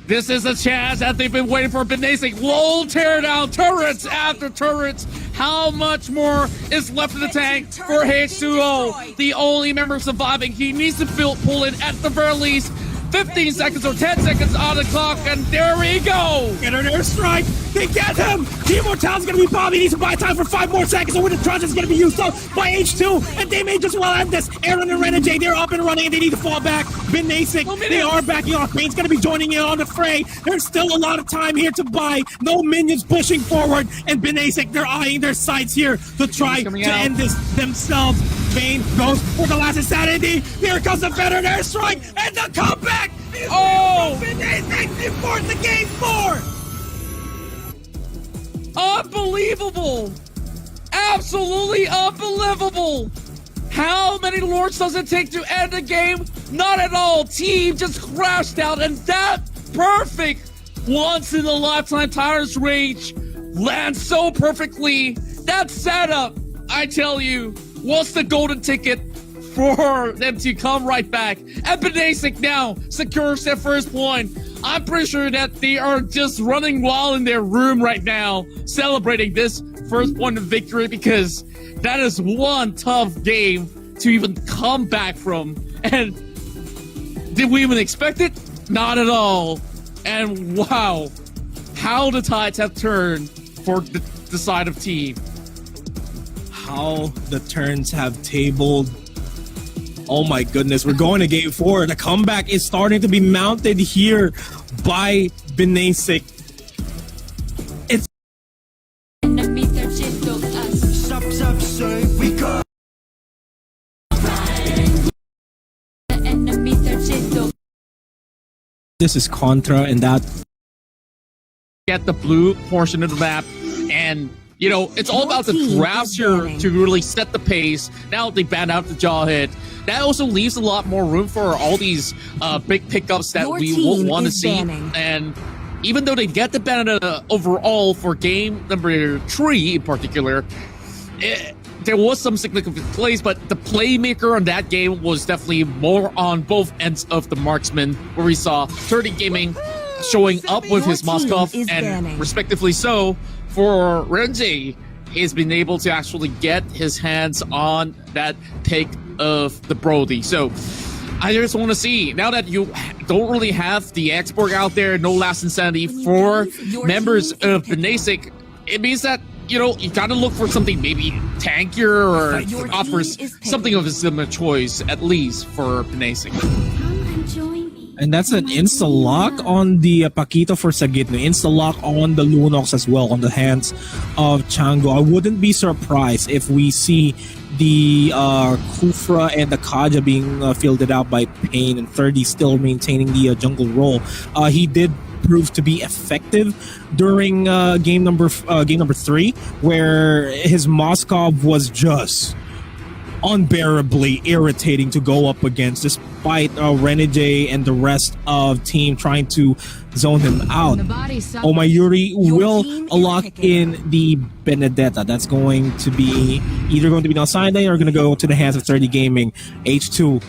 This is a chance that they've been waiting for. Binasic will tear down turrets after turrets. How much more is left in the tank for H2O? The only member surviving. He needs to pull in at the very least 15 seconds or 10 seconds on the clock, and there we go. Get an airstrike. They get him. Team Mortal's going to be bombed. He needs to buy time for 5 more seconds, or when the trust is going to be used up by H2, and they may just well end this. Aaron and Renegade, they're up and running, and they need to fall back. Binasic, they are backing off. Kane's going to be joining in on the fray. There's still a lot of time here to buy. No minions pushing forward, and Binasic, they're eyeing their sights here to try to end this themselves. Bane goes for the last insanity. Here comes the veteran airstrike, and the comeback is from Binasic. They force the game 4. Unbelievable! Absolutely unbelievable! How many lords does it take to end the game? Not at all. Team just crashed out, and that perfect once in a lifetime Tyrant's Rage lands so perfectly. That setup, I tell you, was the golden ticket for them to come right back. And Binasic now secures their first point. I'm pretty sure that they are just running wild in their room right now, celebrating this first point of victory, because that is one tough game to even come back from. And did we even expect it? Not at all. And wow, how the tides have turned for the side of team. How the turns have tabled. Oh my goodness, we're going to game 4. The comeback is starting to be mounted here by Binasic. It's this is Contra, and that get the blue portion of the map, and you know, it's all about the drafts here to really set the pace. Now they ban out the jaw hit. That also leaves a lot more room for all these big pickups that we won't want to see. And even though they get the ban overall for game number 3 in particular, there was some significant plays, but the playmaker on that game was definitely more on both ends of the marksman, where we saw 30 Gaming showing up with his Moskov, and respectively so for Renji, he's been able to actually get his hands on that pick of the Brody. So I just want to see, now that you don't really have the export out there, no last insanity for members of Binasic, it means that, you know, you gotta look for something maybe tankier or offers something of a similar choice, at least for Binasic. And that's an insta-lock on the Paquito for Sagitno. Insta-lock on the Lunox as well, on the hands of Chango. I wouldn't be surprised if we see the Kufra and the Kaja being fielded out by Pain, and 30 still maintaining the jungle role. He did prove to be effective during game number 3, where his Moskov was just unbearably irritating to go up against, despite Renegade and the rest of team trying to zone him out. Oh my, Yuri will lock in the Benedetta. That's going to be either going to be on sideline or going to go to the hands of 30 Gaming. H2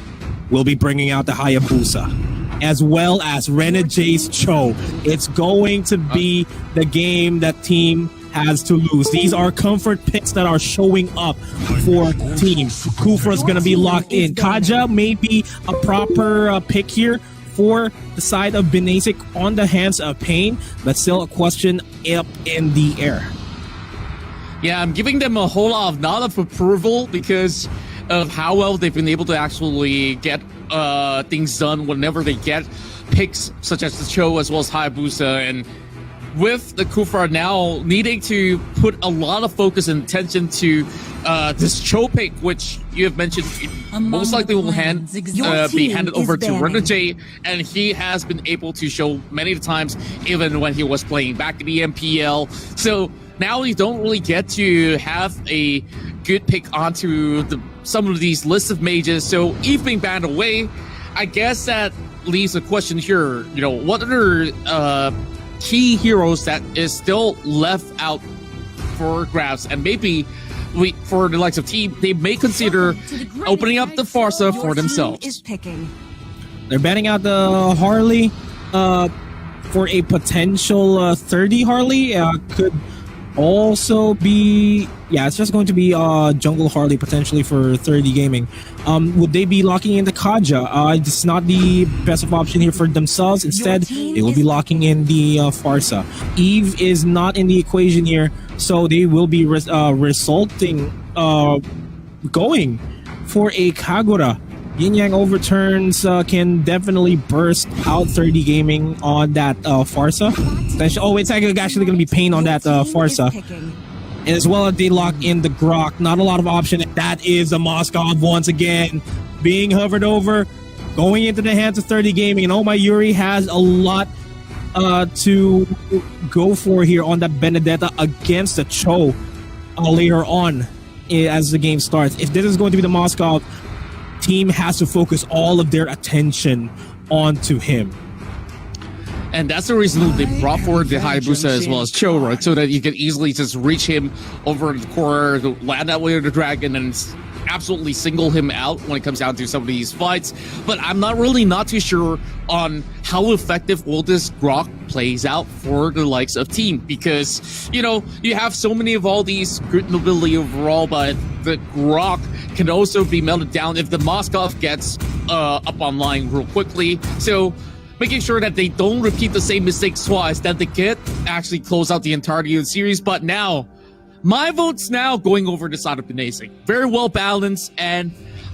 will be bringing out the Hayabusa, as well as Renegade's Cho. It's going to be the game that team has to lose. These are comfort picks that are showing up for team. Kufra's going to be locked in. Kaja may be a proper pick here for the side of Binasic on the hands of Pain, but still a question up in the air. Yeah, I'm giving them a whole lot of nod of approval because of how well they've been able to actually get things done whenever they get picks such as the Cho as well as Hayabusa. And with the Kufra now needing to put a lot of focus and attention to this Cho pick, which you have mentioned most likely will be handed over to Renajay, and he has been able to show many times even when he was playing back in the MPL. So now you don't really get to have a good pick onto some of these lists of mages. So Eve being banned away, I guess that leaves a question here. You know, what other key heroes that is still left out for grabs? And maybe for the likes of team, they may consider opening up the Farsa for themselves. They're banning out the Harley for a potential 30 Harley. Could also be, yeah, it's just going to be Jungle Harley potentially for 30 gaming. Would they be locking in the Kaja? It's not the best of option here for themselves. Instead, they will be locking in the Farsa. Eve is not in the equation here, so they will be resulting going for a Kagura. Yin Yang overturns can definitely burst out 30 gaming on that Farsa. Oh, it's actually going to be Pain on that Farsa. And as well as they lock in the Grok. Not a lot of option. That is the Moskov once again being hovered over, going into the hands of 30 gaming. And Oh My Yuri has a lot to go for here on that Benedetta against the Cho later on as the game starts. If this is going to be the Moskov, team has to focus all of their attention onto him. And that's the reason they brought forward the Hayabusa as well as Cho, right? So that you can easily just reach him over the corner, land that way with the dragon, and absolutely single him out when it comes down to some of these fights. But I'm not too sure on how effective all this Grok plays out for the likes of team, because, you know, you have so many of all these good mobility overall, but the Grok can also be melted down if the Moskov gets up online real quickly. So making sure that they don't repeat the same mistakes twice, that they get actually close out the entirety of the series. But now, my vote's now going over the side of Binasic. Very well balanced, and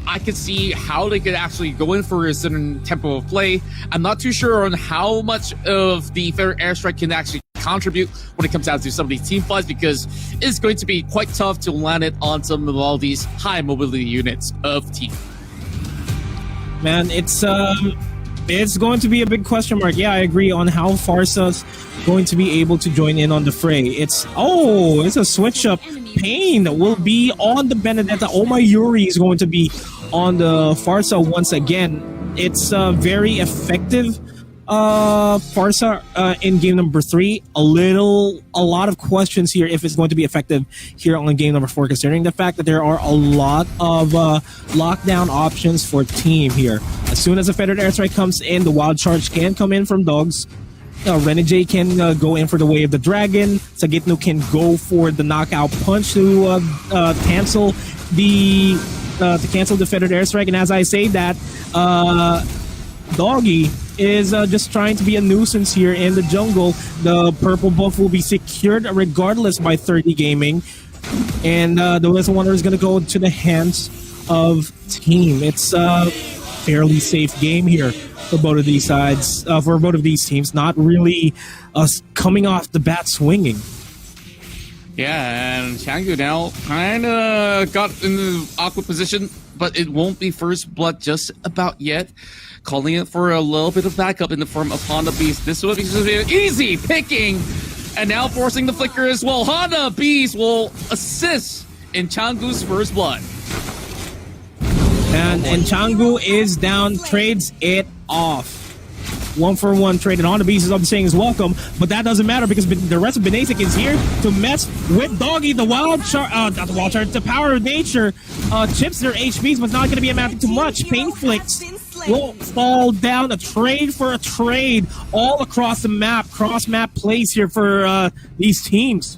I can see how they could actually go in for a certain tempo of play. I'm not too sure on how much of the Fair Airstrike can actually contribute when it comes down to some of these team fights, because it's going to be quite tough to land it on some of all these high mobility units of team. Man, it's going to be a big question mark. Yeah, I agree on how Farsa's going to be able to join in on the fray. It's a switch up. Pain will be on the Benedetta. Oh My Yuri is going to be on the Farsa once again. It's very effective Farsa in game number 3. A lot of questions here if it's going to be effective here on game number 4, considering the fact that there are a lot of lockdown options for team here. As soon as a Federed Airstrike comes in, the Wild Charge can come in from Dogs. Renajay can go in for the Way of the Dragon. Sagitno can go for the Knockout Punch to cancel the Federed Airstrike. And as I say that, Dogie is just trying to be a nuisance here in the jungle. The purple buff will be secured regardless by 30 gaming. And the Wisdom Wanderer is going to go to the hands of team. It's a fairly safe game here for both of these sides, for both of these teams. Not really coming off the bat swinging. Yeah, and Changgu now kind of got in the awkward position, but it won't be first blood just about yet. Calling it for a little bit of backup in the form of Honda Beast. This will be easy picking, and now forcing the flicker as well. Honda Beast will assist in Changgu's first blood. And Changgu is down, trades it off. 1-for-1 trade, and on the Beast is up saying is welcome, but that doesn't matter because the rest of Binasic is here to mess with Dogie. The the power of nature chips their HPs, but it's not going to be amounting to much. Pain Flicks will fall down. A trade for a trade all across the map. Cross-map plays here for these teams.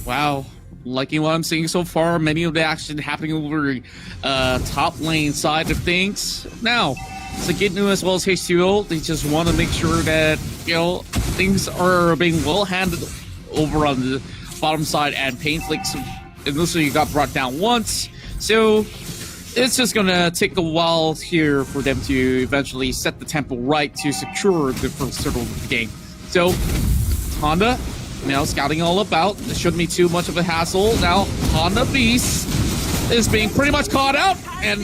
Wow. Liking what I'm seeing so far. Many of the action happening over top lane side of things. Now, Sagitnu as well as H2O, they just want to make sure that, you know, things are being well handled over on the bottom side, and Painflix initially got brought down once. So it's just gonna take a while here for them to eventually set the tempo right to secure the first turtle of the game. So Honda now scouting all about. It shouldn't be too much of a hassle. Now Honda Beast is being pretty much caught out, and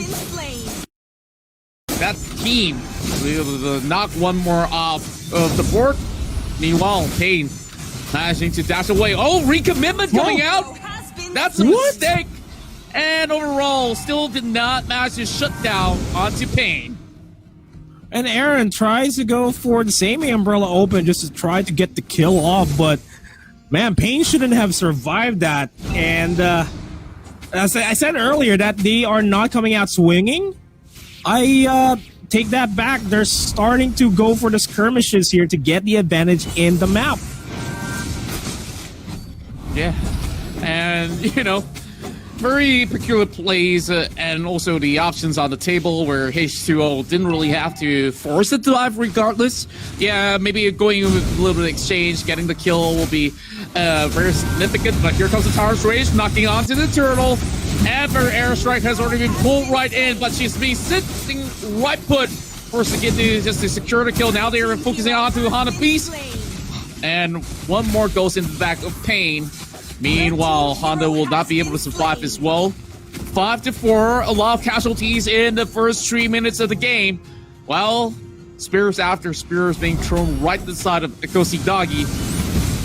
that team will be able to knock one more off of the board. Meanwhile, Pain managing to dash away. Oh, recommitment coming out. That's a mistake. And overall, still did not manage to shut down onto Pain. And Aaron tries to go for the same umbrella open just to try to get the kill off, but man, Pain shouldn't have survived that. And as I said earlier that they are not coming out swinging. I take that back. They're starting to go for the skirmishes here to get the advantage in the map. Yeah, and you know, very peculiar plays, and also the options on the table where H2O didn't really have to force it to dive regardless. Yeah, maybe going with a little bit of exchange, getting the kill will be very significant, but here comes the Tower's Rage, knocking onto the turtle, and her airstrike has already been pulled right in, but she's being sitting right put for Sagitnu just to secure the kill. Now they're focusing on to Hana Beast, and one more goes into the back of Pain. Meanwhile, Honda will not be able to survive as well. 5-4, a lot of casualties in the first 3 minutes of the game. Well, spears after spears being thrown right to the side of Akosi Dogie.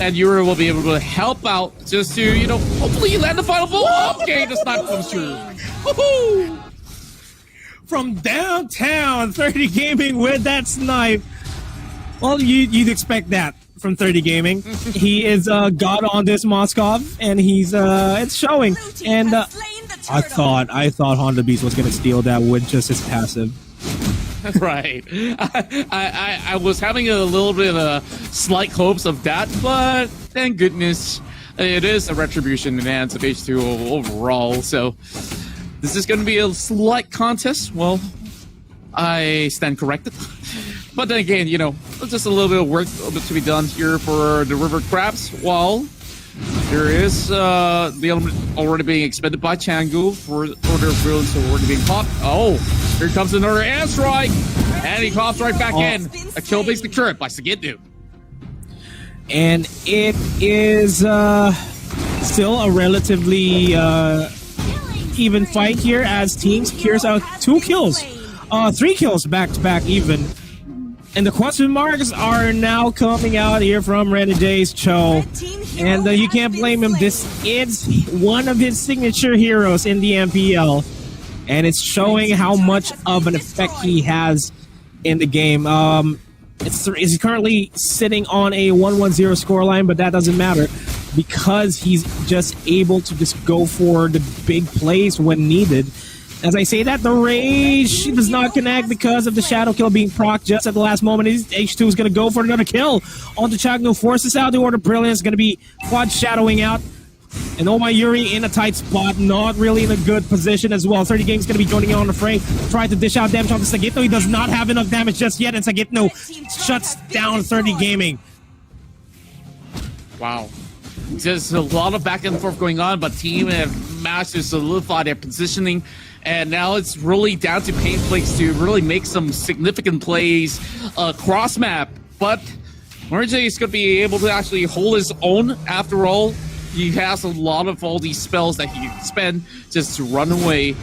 And Yuri will be able to help out just to, you know, hopefully land the final blow. Okay, the snipe comes through. Woohoo! From downtown, 30 Gaming with that snipe. Well, you'd expect that from 30 Gaming. He is god on this Moskov, and he's it's showing. And I thought Honda Beast was gonna steal that with just his passive. Right. I was having a little bit of slight hopes of that, but thank goodness it is a retribution in the hands of H2O overall. So this is going to be a slight contest. Well, I stand corrected. But then again, you know, just a little bit of work to be done here for the River Crabs. While there is the element already being expended by Changu for their villains already being caught. Oh, here comes another airstrike, and he pops right back in. A kill being secured by Sagitnu. And it is still a relatively even fight here as Team secures out 2 kills, 3 kills back to back even. And the question marks are now coming out here from Renegade's Cho. And you can't blame him. This is one of his signature heroes in the MPL. And it's showing how much of an effect he has in the game. He's currently sitting on a 1-1-0 scoreline, but that doesn't matter because he's just able to just go for the big plays when needed. As I say that, the Rage does not connect because of the Shadow Kill being procced just at the last moment. H2 is going to go for another kill onto Chagno, forces out the Order of Brilliance, going to be quad shadowing out. And Oh My Yuri in a tight spot, not really in a good position as well. 30 Games going to be joining in on the fray, trying to dish out damage onto Sagitno. He does not have enough damage just yet, and Sagitno shuts down 30 Gaming. Wow. Just a lot of back and forth going on, but team have managed to solidify their positioning. And now it's really down to Painflix to really make some significant plays cross map. But RJ is going to be able to actually hold his own. After all, he has a lot of all these spells that he can spend just to run away.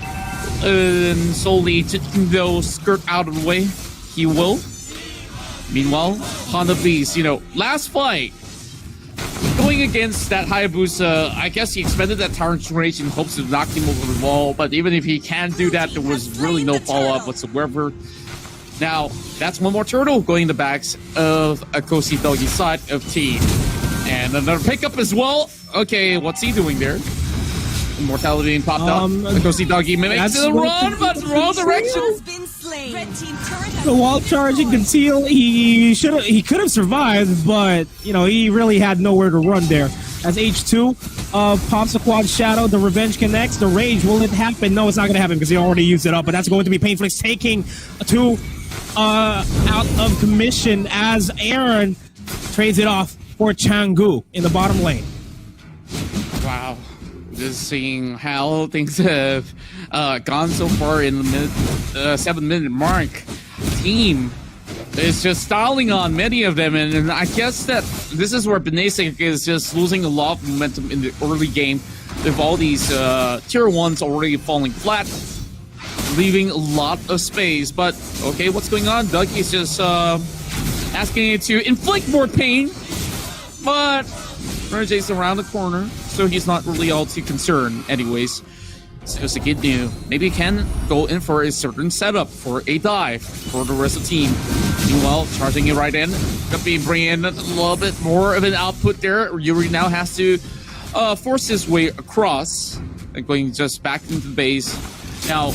And solely to go skirt out of the way, he will. Meanwhile, Honda Beast, you know, last fight, going against that Hayabusa, I guess he expended that Tyrant's Rage in hopes to knock him over the wall, but even if he can do that, there was really no follow-up whatsoever. Now, that's one more turtle going in the backs of Akosi Doggy's side of team. And another pickup as well. Okay, what's he doing there? Immortality being popped up. Akosi Doggy makes the run, but wrong direction. The wall charging conceal, he could have survived, but you know he really had nowhere to run there. As H2 pops a quad shadow, the revenge connects. The rage, will it happen? No, it's not going to happen because he already used it up. But that's going to be Painflix taking to out of commission as Aaron trades it off for Changu in the bottom lane. Wow. Just seeing how things have gone so far in the 7-minute mark. Team is just stalling on many of them, and I guess that this is where Binasic is just losing a lot of momentum in the early game with all these tier 1s already falling flat, leaving a lot of space. But okay, what's going on? Dogie is just asking it to inflict more pain, but RJ's around the corner, so he's not really all too concerned anyways. So it's a good news. Maybe he can go in for a certain setup for a dive for the rest of the team. Meanwhile, charging it right in. Gonna be bringing in a little bit more of an output there. Yuri now has to force his way across and going just back into the base. Now,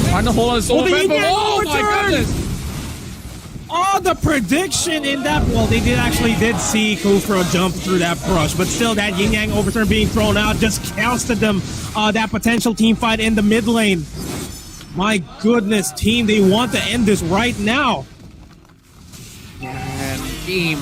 trying to hold on his soul event, but oh my goodness! Oh, the prediction in that. Well, they did see Kufra jump through that brush, but still that yin yang overturn being thrown out just counted them that potential team fight in the mid lane. My goodness, team, they want to end this right now. And team,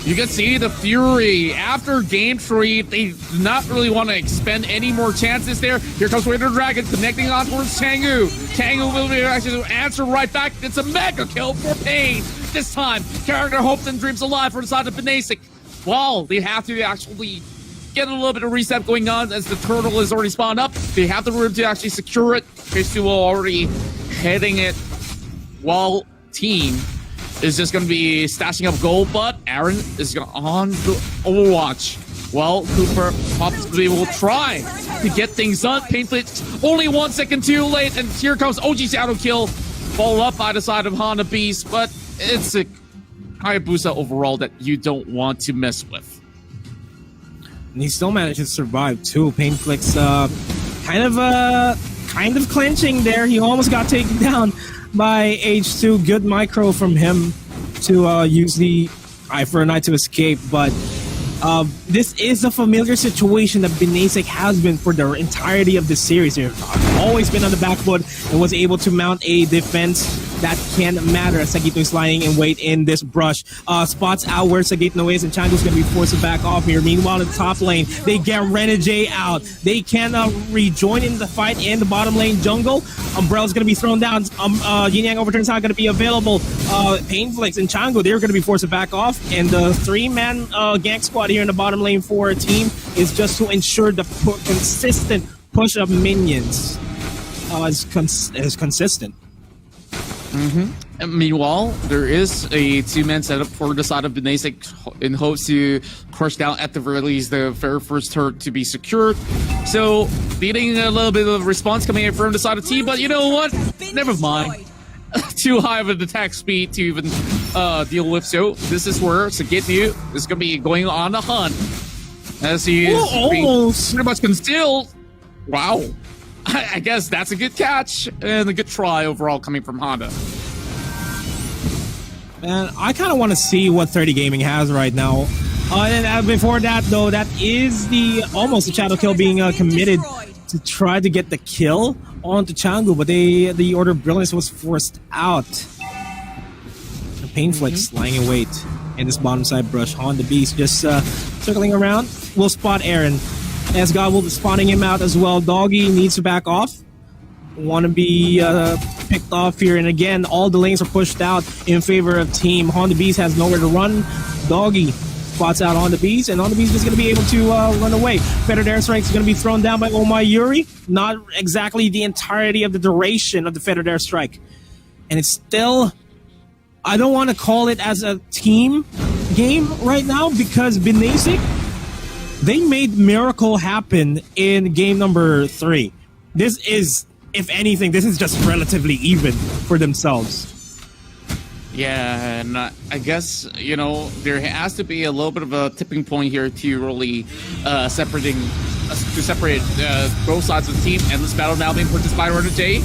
you can see the fury after game 3. They do not really want to expend any more chances there. Here comes Winter Dragon connecting on towards Tangu. Tangu will be actually answer right back. It's a mega kill for Pain. This time, character hopes and dreams alive for the side of Binasic. Well, they have to actually get a little bit of reset going on as the turtle is already spawned up. They have the room to actually secure it. Phase 2 already heading it, while team is just going to be stashing up gold, but Aaron is on the Overwatch. Well, Cooper possibly will try to get things done. Painflix only 1 second too late, and here comes OG Shadow Kill, followed up by the side of Honda Beast, but it's a Hayabusa overall that you don't want to mess with. And he still managed to survive too. Painflix kind of clinching there. He almost got taken down by H2. Good micro from him to use the Eye for a Night to escape, but this is a familiar situation that Binasic has been for the entirety of the series. They've always been on the back foot and was able to mount a defense that can matter. Sagito is lying in wait in this brush. Spots out where Sagito is, and Chango's going to be forced to back off here. Meanwhile, in the top lane, they get Renegade out. They can rejoin in the fight in the bottom lane jungle. Umbrella's going to be thrown down. Yin Yang Overturn's not going to be available. Painflix and Chango, they're going to be forced to back off. And the 3-man gank squad here in the bottom lane for a team is just to ensure the consistent push of minions is consistent. And meanwhile, there is a 2-man setup for the side of Binasic in hopes to crush down at the very least the very first turret to be secured. So, needing a little bit of response coming in from the side of team, but you know what? Never mind. Too high of an attack speed to even deal with. So, this is where Sagitu is going to be going on the hunt as he is almost pretty much concealed. Wow. I guess that's a good catch and a good try overall coming from Honda. Man, I kind of want to see what 30 Gaming has right now. And before that, though, that is almost the shadow kill being committed to try to get the kill onto Changu, but the Order of Brilliance was forced out. The Painflix lying in wait in this bottom side brush. Honda Beast just circling around. Will spot Aaron. As God will be spawning him out as well. Dogie needs to back off. Want to be picked off here. And again, all the lanes are pushed out in favor of team. Honda Beast has nowhere to run. Dogie spots out Honda Beast, and Honda Beast is going to be able to run away. Fettered Airstrike is going to be thrown down by Oh My Yuri. Not exactly the entirety of the duration of the Fettered Airstrike. And it's still, I don't want to call it as a team game right now because Binasic, they made miracle happen in game number 3. This is, if anything, this is just relatively even for themselves. Yeah, and I guess, you know, there has to be a little bit of a tipping point here to really separate both sides of the team. And this battle now being purchased by Renegade.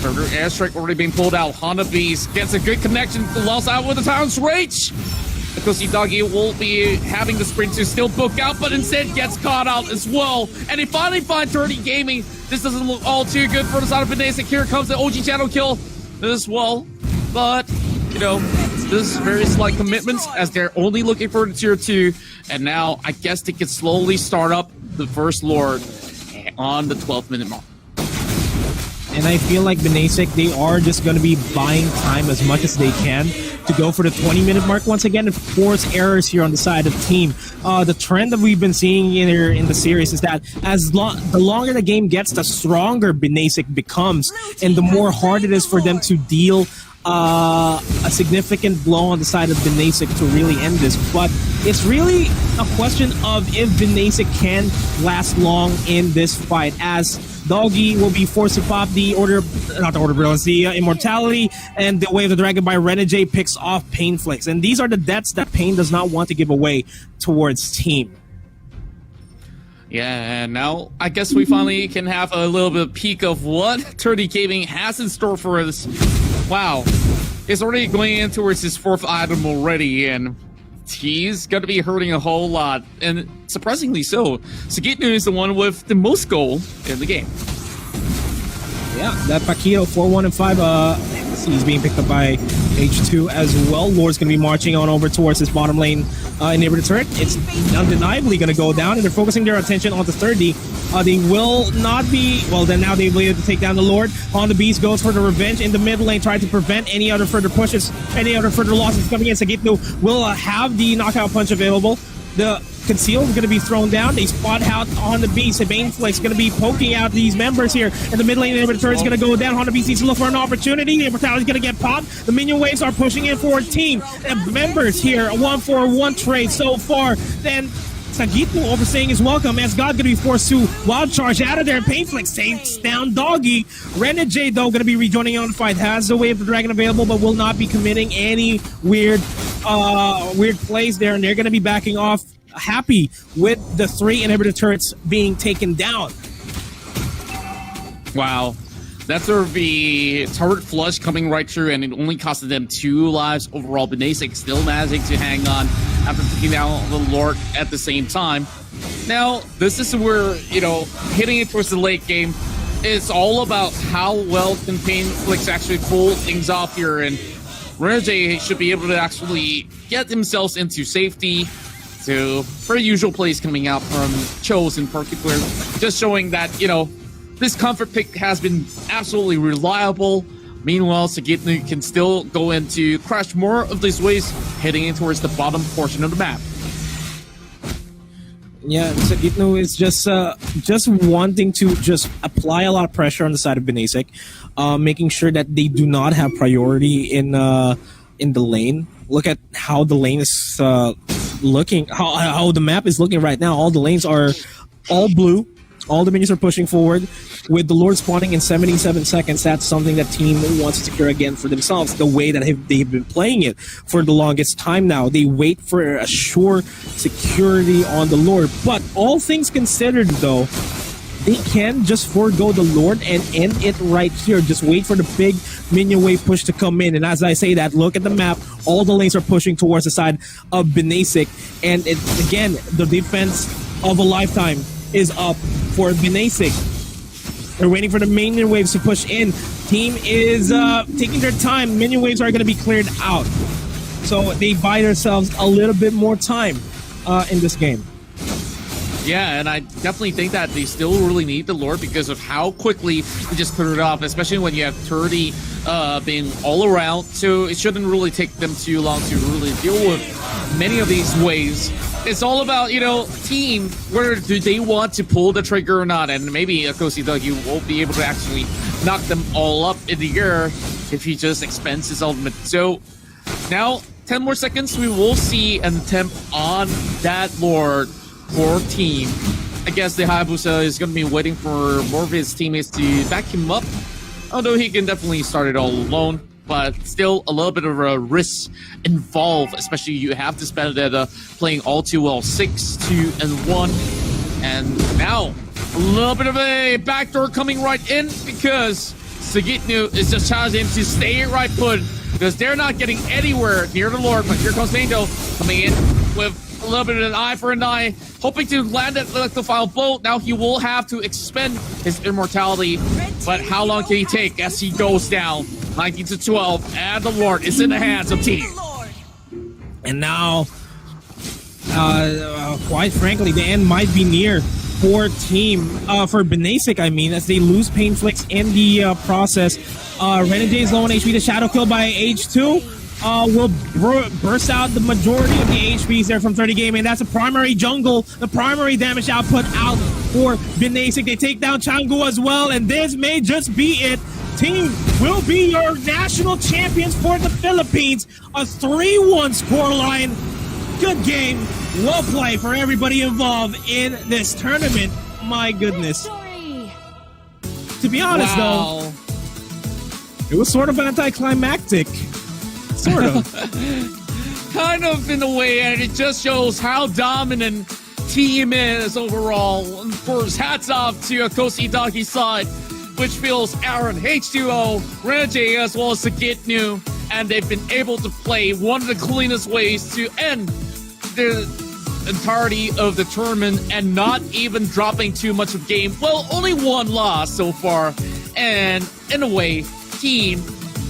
Further airstrike already being pulled out. Honda Beast gets a good connection, lost out with the Town's Rage. Because Dogie will be having the sprint to still book out, but instead gets caught out as well. And they finally find 30 Gaming. This doesn't look all too good for the side of Binasic. Here comes the OG Shadow Kill as well. but you know, this is very slight commitments as they're only looking for the tier 2, and now I guess they can slowly start up the first Lord on the 12th minute mark. And I feel like Binasic, they are just going to be buying time as much as they can to go for the 20-minute mark once again and force errors here on the side of the team. The trend that we've been seeing here in the series is that the longer the game gets, the stronger Binasic becomes, and the more hard it is for them to deal a significant blow on the side of Binasic to really end this. But it's really a question of if Binasic can last long in this fight, as Dogie will be forced to pop the Immortality, and the Way of the Dragon by Renegade picks off Pain Flakes. And these are the deaths that Pain does not want to give away towards team. Yeah, and now I guess we finally can have a little bit of peek of what 30 Gaming has in store for us. Wow, it's already going in towards his 4th item already, and he's going to be hurting a whole lot. And surprisingly so, Sagitnu is the one with the most gold in the game. Yeah, that Paquito 4-1 and 5. He's being picked up by H2 as well. Lord's going to be marching on over towards his bottom lane inhibitor turret. It's undeniably going to go down, and they're focusing their attention on the 30. They will not be, well, then now they'll be able to take down the Lord. On the Beast goes for the revenge in the mid lane, trying to prevent any other further pushes, any other further losses coming in. Sagitnu will have the knockout punch available. The Conceal is going to be thrown down. They spot out on the Beast. The Baneflex is going to be poking out these members here. And the mid lane inhibitor is going to go down. On the Beast needs to look for an opportunity. The Immortality is going to get popped. The minion waves are pushing in for a team. And members here, a 1-for-1 trade so far. Then Sagitnu overstaying his welcome, as God going to be forced to wild charge out of there. Painflix takes down Dogie. Renegade, though, going to be rejoining on the fight. Has the Way of the Dragon available, but will not be committing any weird plays there. And they're going to be backing off, happy with the 3 inhibitor turrets being taken down. Wow. That's sort of the turret flush coming right through, and it only costed them 2 lives overall. Binasic still managing to hang on after taking down the Lord at the same time. Now, this is where, you know, hitting it towards the late game, it's all about how well can Painflix actually pull things off here, and Renegade should be able to actually get themselves into safety. So, very usual plays coming out from Chose in particular, just showing that, you know, this comfort pick has been absolutely reliable. Meanwhile, Sagitnu can still go in to crash more of these waves, heading in towards the bottom portion of the map. Yeah, Sagitnu is just wanting to just apply a lot of pressure on the side of Binasic, making sure that they do not have priority in the lane. Look at how the lane is looking, how the map is looking right now. All the lanes are all blue. All the minions are pushing forward. With the Lord spawning in 77 seconds, that's something that team wants to secure again for themselves, the way that they've been playing it for the longest time now. They wait for a sure security on the Lord. But all things considered, though, they can just forego the Lord and end it right here. Just wait for the big minion wave push to come in. And as I say that, look at the map. All the lanes are pushing towards the side of Binasic. And again, the defense of a lifetime is up for Binasic. They're waiting for the minion waves to push in. Team is taking their time. Minion waves are going to be cleared out. So they buy themselves a little bit more time in this game. Yeah, and I definitely think that they still really need the Lord because of how quickly they just clear it off, especially when you have 30 being all around. So it shouldn't really take them too long to really deal with many of these waves. It's all about, you know, team, whether do they want to pull the trigger or not, and maybe Akosi Dogie won't be able to actually knock them all up in the air if he just expends his ultimate. So now, 10 more seconds, we will see an attempt on that Lord for team. I guess the Hayabusa is going to be waiting for more of his teammates to back him up, although he can definitely start it all alone. But still a little bit of a risk involved, especially you have this Benedetta playing all too well, 6-2-1. And now a little bit of a backdoor coming right in because Sagitnu is just challenging him to stay right put because they're not getting anywhere near the Lord. But here comes Mando coming in with a little bit of an eye for an eye, hoping to land that electrified blow. Now he will have to expend his immortality, but how long can he take as he goes down? 19-12, and the Lord is in the hands of Team. And now, quite frankly, the end might be near for Binasic, I mean, as they lose Painflix in the process. Renegade is low on HP. The Shadow Kill by H2 will burst out the majority of the HPs there from 30 Gaming. That's a primary jungle, the primary damage output out for Binasic. They take down Changu as well, and this may just be it. Team will be your national champions for the Philippines. A 3-1 scoreline. Good game. Well played for everybody involved in this tournament. My goodness. To be honest, though, it was sort of anticlimactic. Sort of. Kind of in a way, and it just shows how dominant Team is overall. And of course, hats off to Kosi Doggie's side, which feels Aaron, H2O, Renegade, as well as Sagitnu, and they've been able to play one of the cleanest ways to end the entirety of the tournament and not even dropping too much of game. Well, only one loss so far, and in a way, Team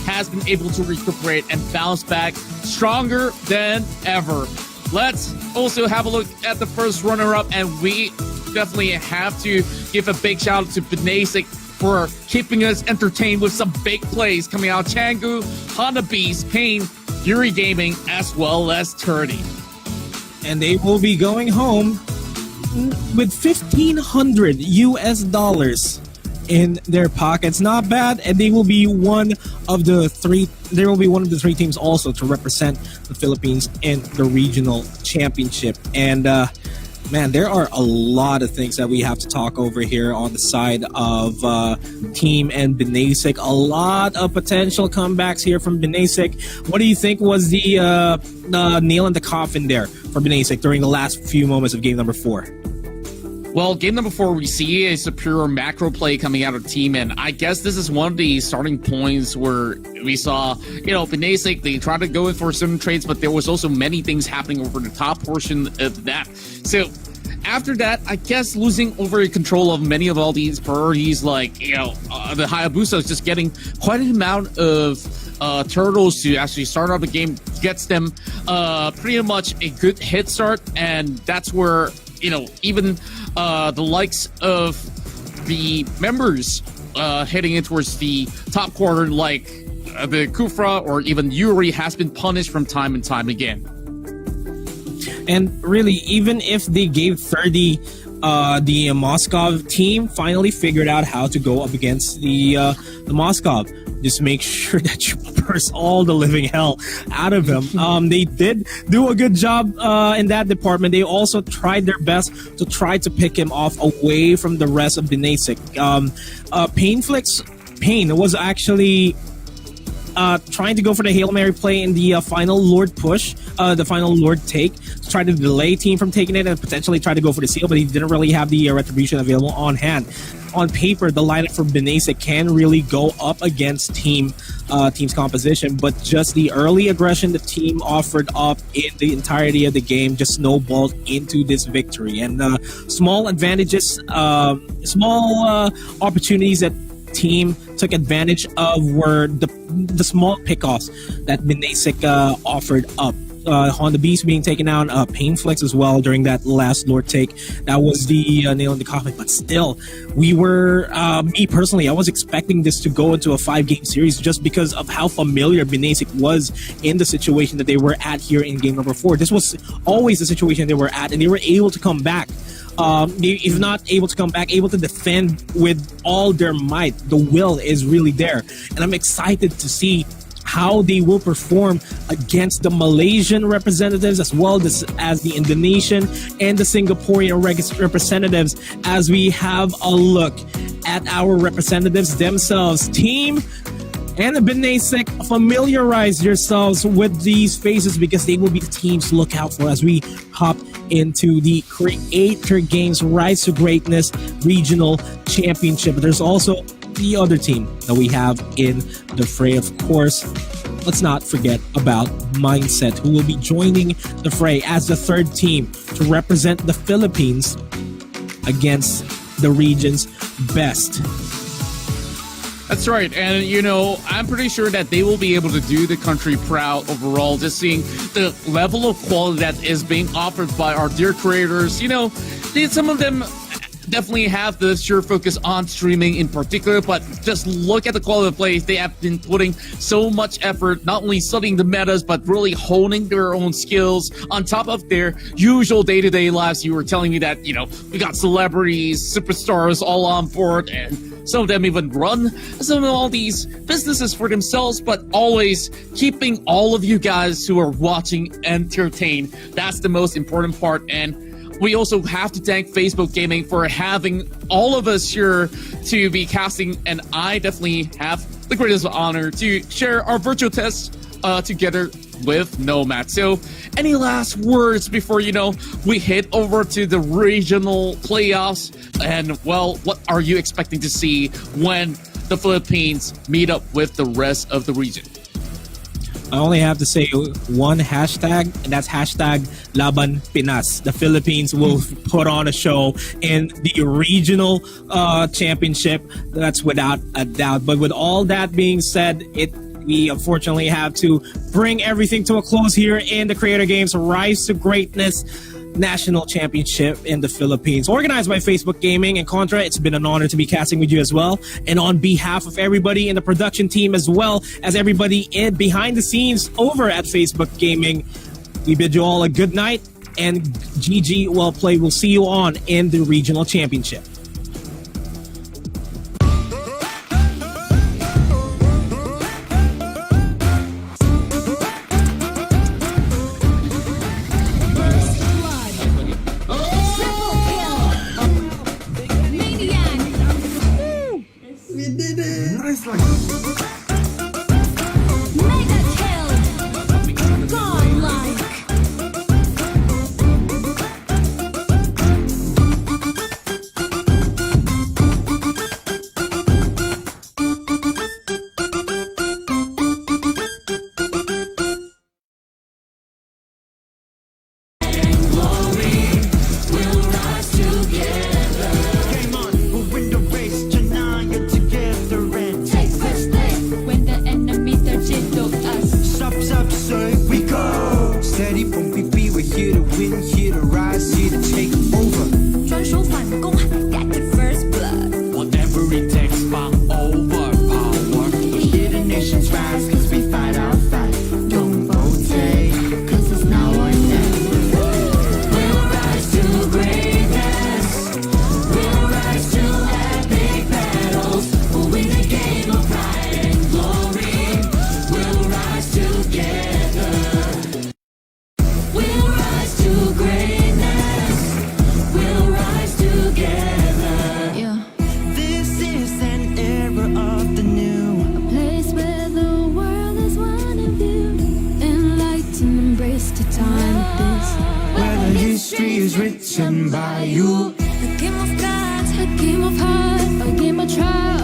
has been able to recuperate and bounce back stronger than ever. Let's also have a look at the first runner-up, and we definitely have to give a big shout out to Binasic for keeping us entertained with some big plays coming out. Changu, Honda Beast, Pain, Yuri Gaming, as well as Turdy. And they will be going home with $1,500 in their pockets. Not bad, and they will be one of the three. They will be one of the 3 teams also to represent the Philippines in the regional championship. And man, there are a lot of things that we have to talk over here on the side of Team and Binasic. A lot of potential comebacks here from Binasic. What do you think was the nail in the coffin there for Binasic during the last few moments of game number 4? Well, game number 4, we see a superior macro play coming out of Team, and I guess this is one of the starting points where we saw, Binasic, they tried to go in for certain trades, but there was also many things happening over the top portion of that. So after that, I guess losing over control of many of all these priorities, like, the Hayabusa is just getting quite an amount of turtles to actually start out the game, gets them pretty much a good head start, and that's where, even the likes of the members heading in towards the top quarter, like the Kufra or even Yuri, has been punished from time and time again. And really, even if they gave 30, the Moskov team finally figured out how to go up against the Moskov. Just make sure that you burst all the living hell out of him. They did do a good job in that department. They also tried their best to try to pick him off away from the rest of Binasic. Pain was actually trying to go for the Hail Mary play in the final Lord push, the final Lord take, to try to delay Team from taking it and potentially try to go for the seal, but he didn't really have the Retribution available on hand. On paper, the lineup for Binasic can really go up against Team's composition, but just the early aggression the team offered up in the entirety of the game just snowballed into this victory. And small advantages, small opportunities that Team took advantage of were the small pickoffs that Binasic offered up. Honda Beast being taken down, Painflix as well during that last Lord take. That was the nail in the coffin. But still, we were, me personally, I was expecting this to go into a 5-game series just because of how familiar Binasic was in the situation that they were at here in game number 4. This was always the situation they were at, and they were able to come back. If not able to come back, able to defend with all their might. The will is really there. And I'm excited to see how they will perform against the Malaysian representatives as well as the Indonesian and the Singaporean representatives, as we have a look at our representatives themselves. Team and the Binasic, familiarize yourselves with these faces because they will be the teams to look out for as we hop into the Creator Games Rise to Greatness Regional Championship. There's also the other team that we have in the fray, of course. Let's not forget about Mindset, who will be joining the fray as the 3rd team to represent the Philippines against the region's best. That's right. And, you know, I'm pretty sure that they will be able to do the country proud overall, just seeing the level of quality that is being offered by our dear creators. You know, some of them definitely have the sure focus on streaming in particular, but just look at the quality of play. They have been putting so much effort, not only studying the metas, but really honing their own skills on top of their usual day-to-day lives. You were telling me that, you know, we got celebrities, superstars all on board, and some of them even run some of all these businesses for themselves, but always keeping all of you guys who are watching entertained. That's the most important part. And we also have to thank Facebook Gaming for having all of us here to be casting, and I definitely have the greatest honor to share our virtual test together with Nomad. So, any last words before, you know, we head over to the regional playoffs? And, well, what are you expecting to see when the Philippines meet up with the rest of the region? I only have to say one hashtag, and that's hashtag Laban Pinas. The Philippines will put on a show in the regional championship. That's without a doubt. But with all that being said, we unfortunately have to bring everything to a close here in the Creator Games Rise to Greatness National Championship in the Philippines, organized by Facebook Gaming and Contra. It's been an honor to be casting with you as well, and on behalf of everybody in the production team, as well as everybody in behind the scenes over at Facebook Gaming, we bid you all a good night, and GG, well played. We'll see you on in the regional championship. History is written by you. A game of cards, a game of heart, a game of trust.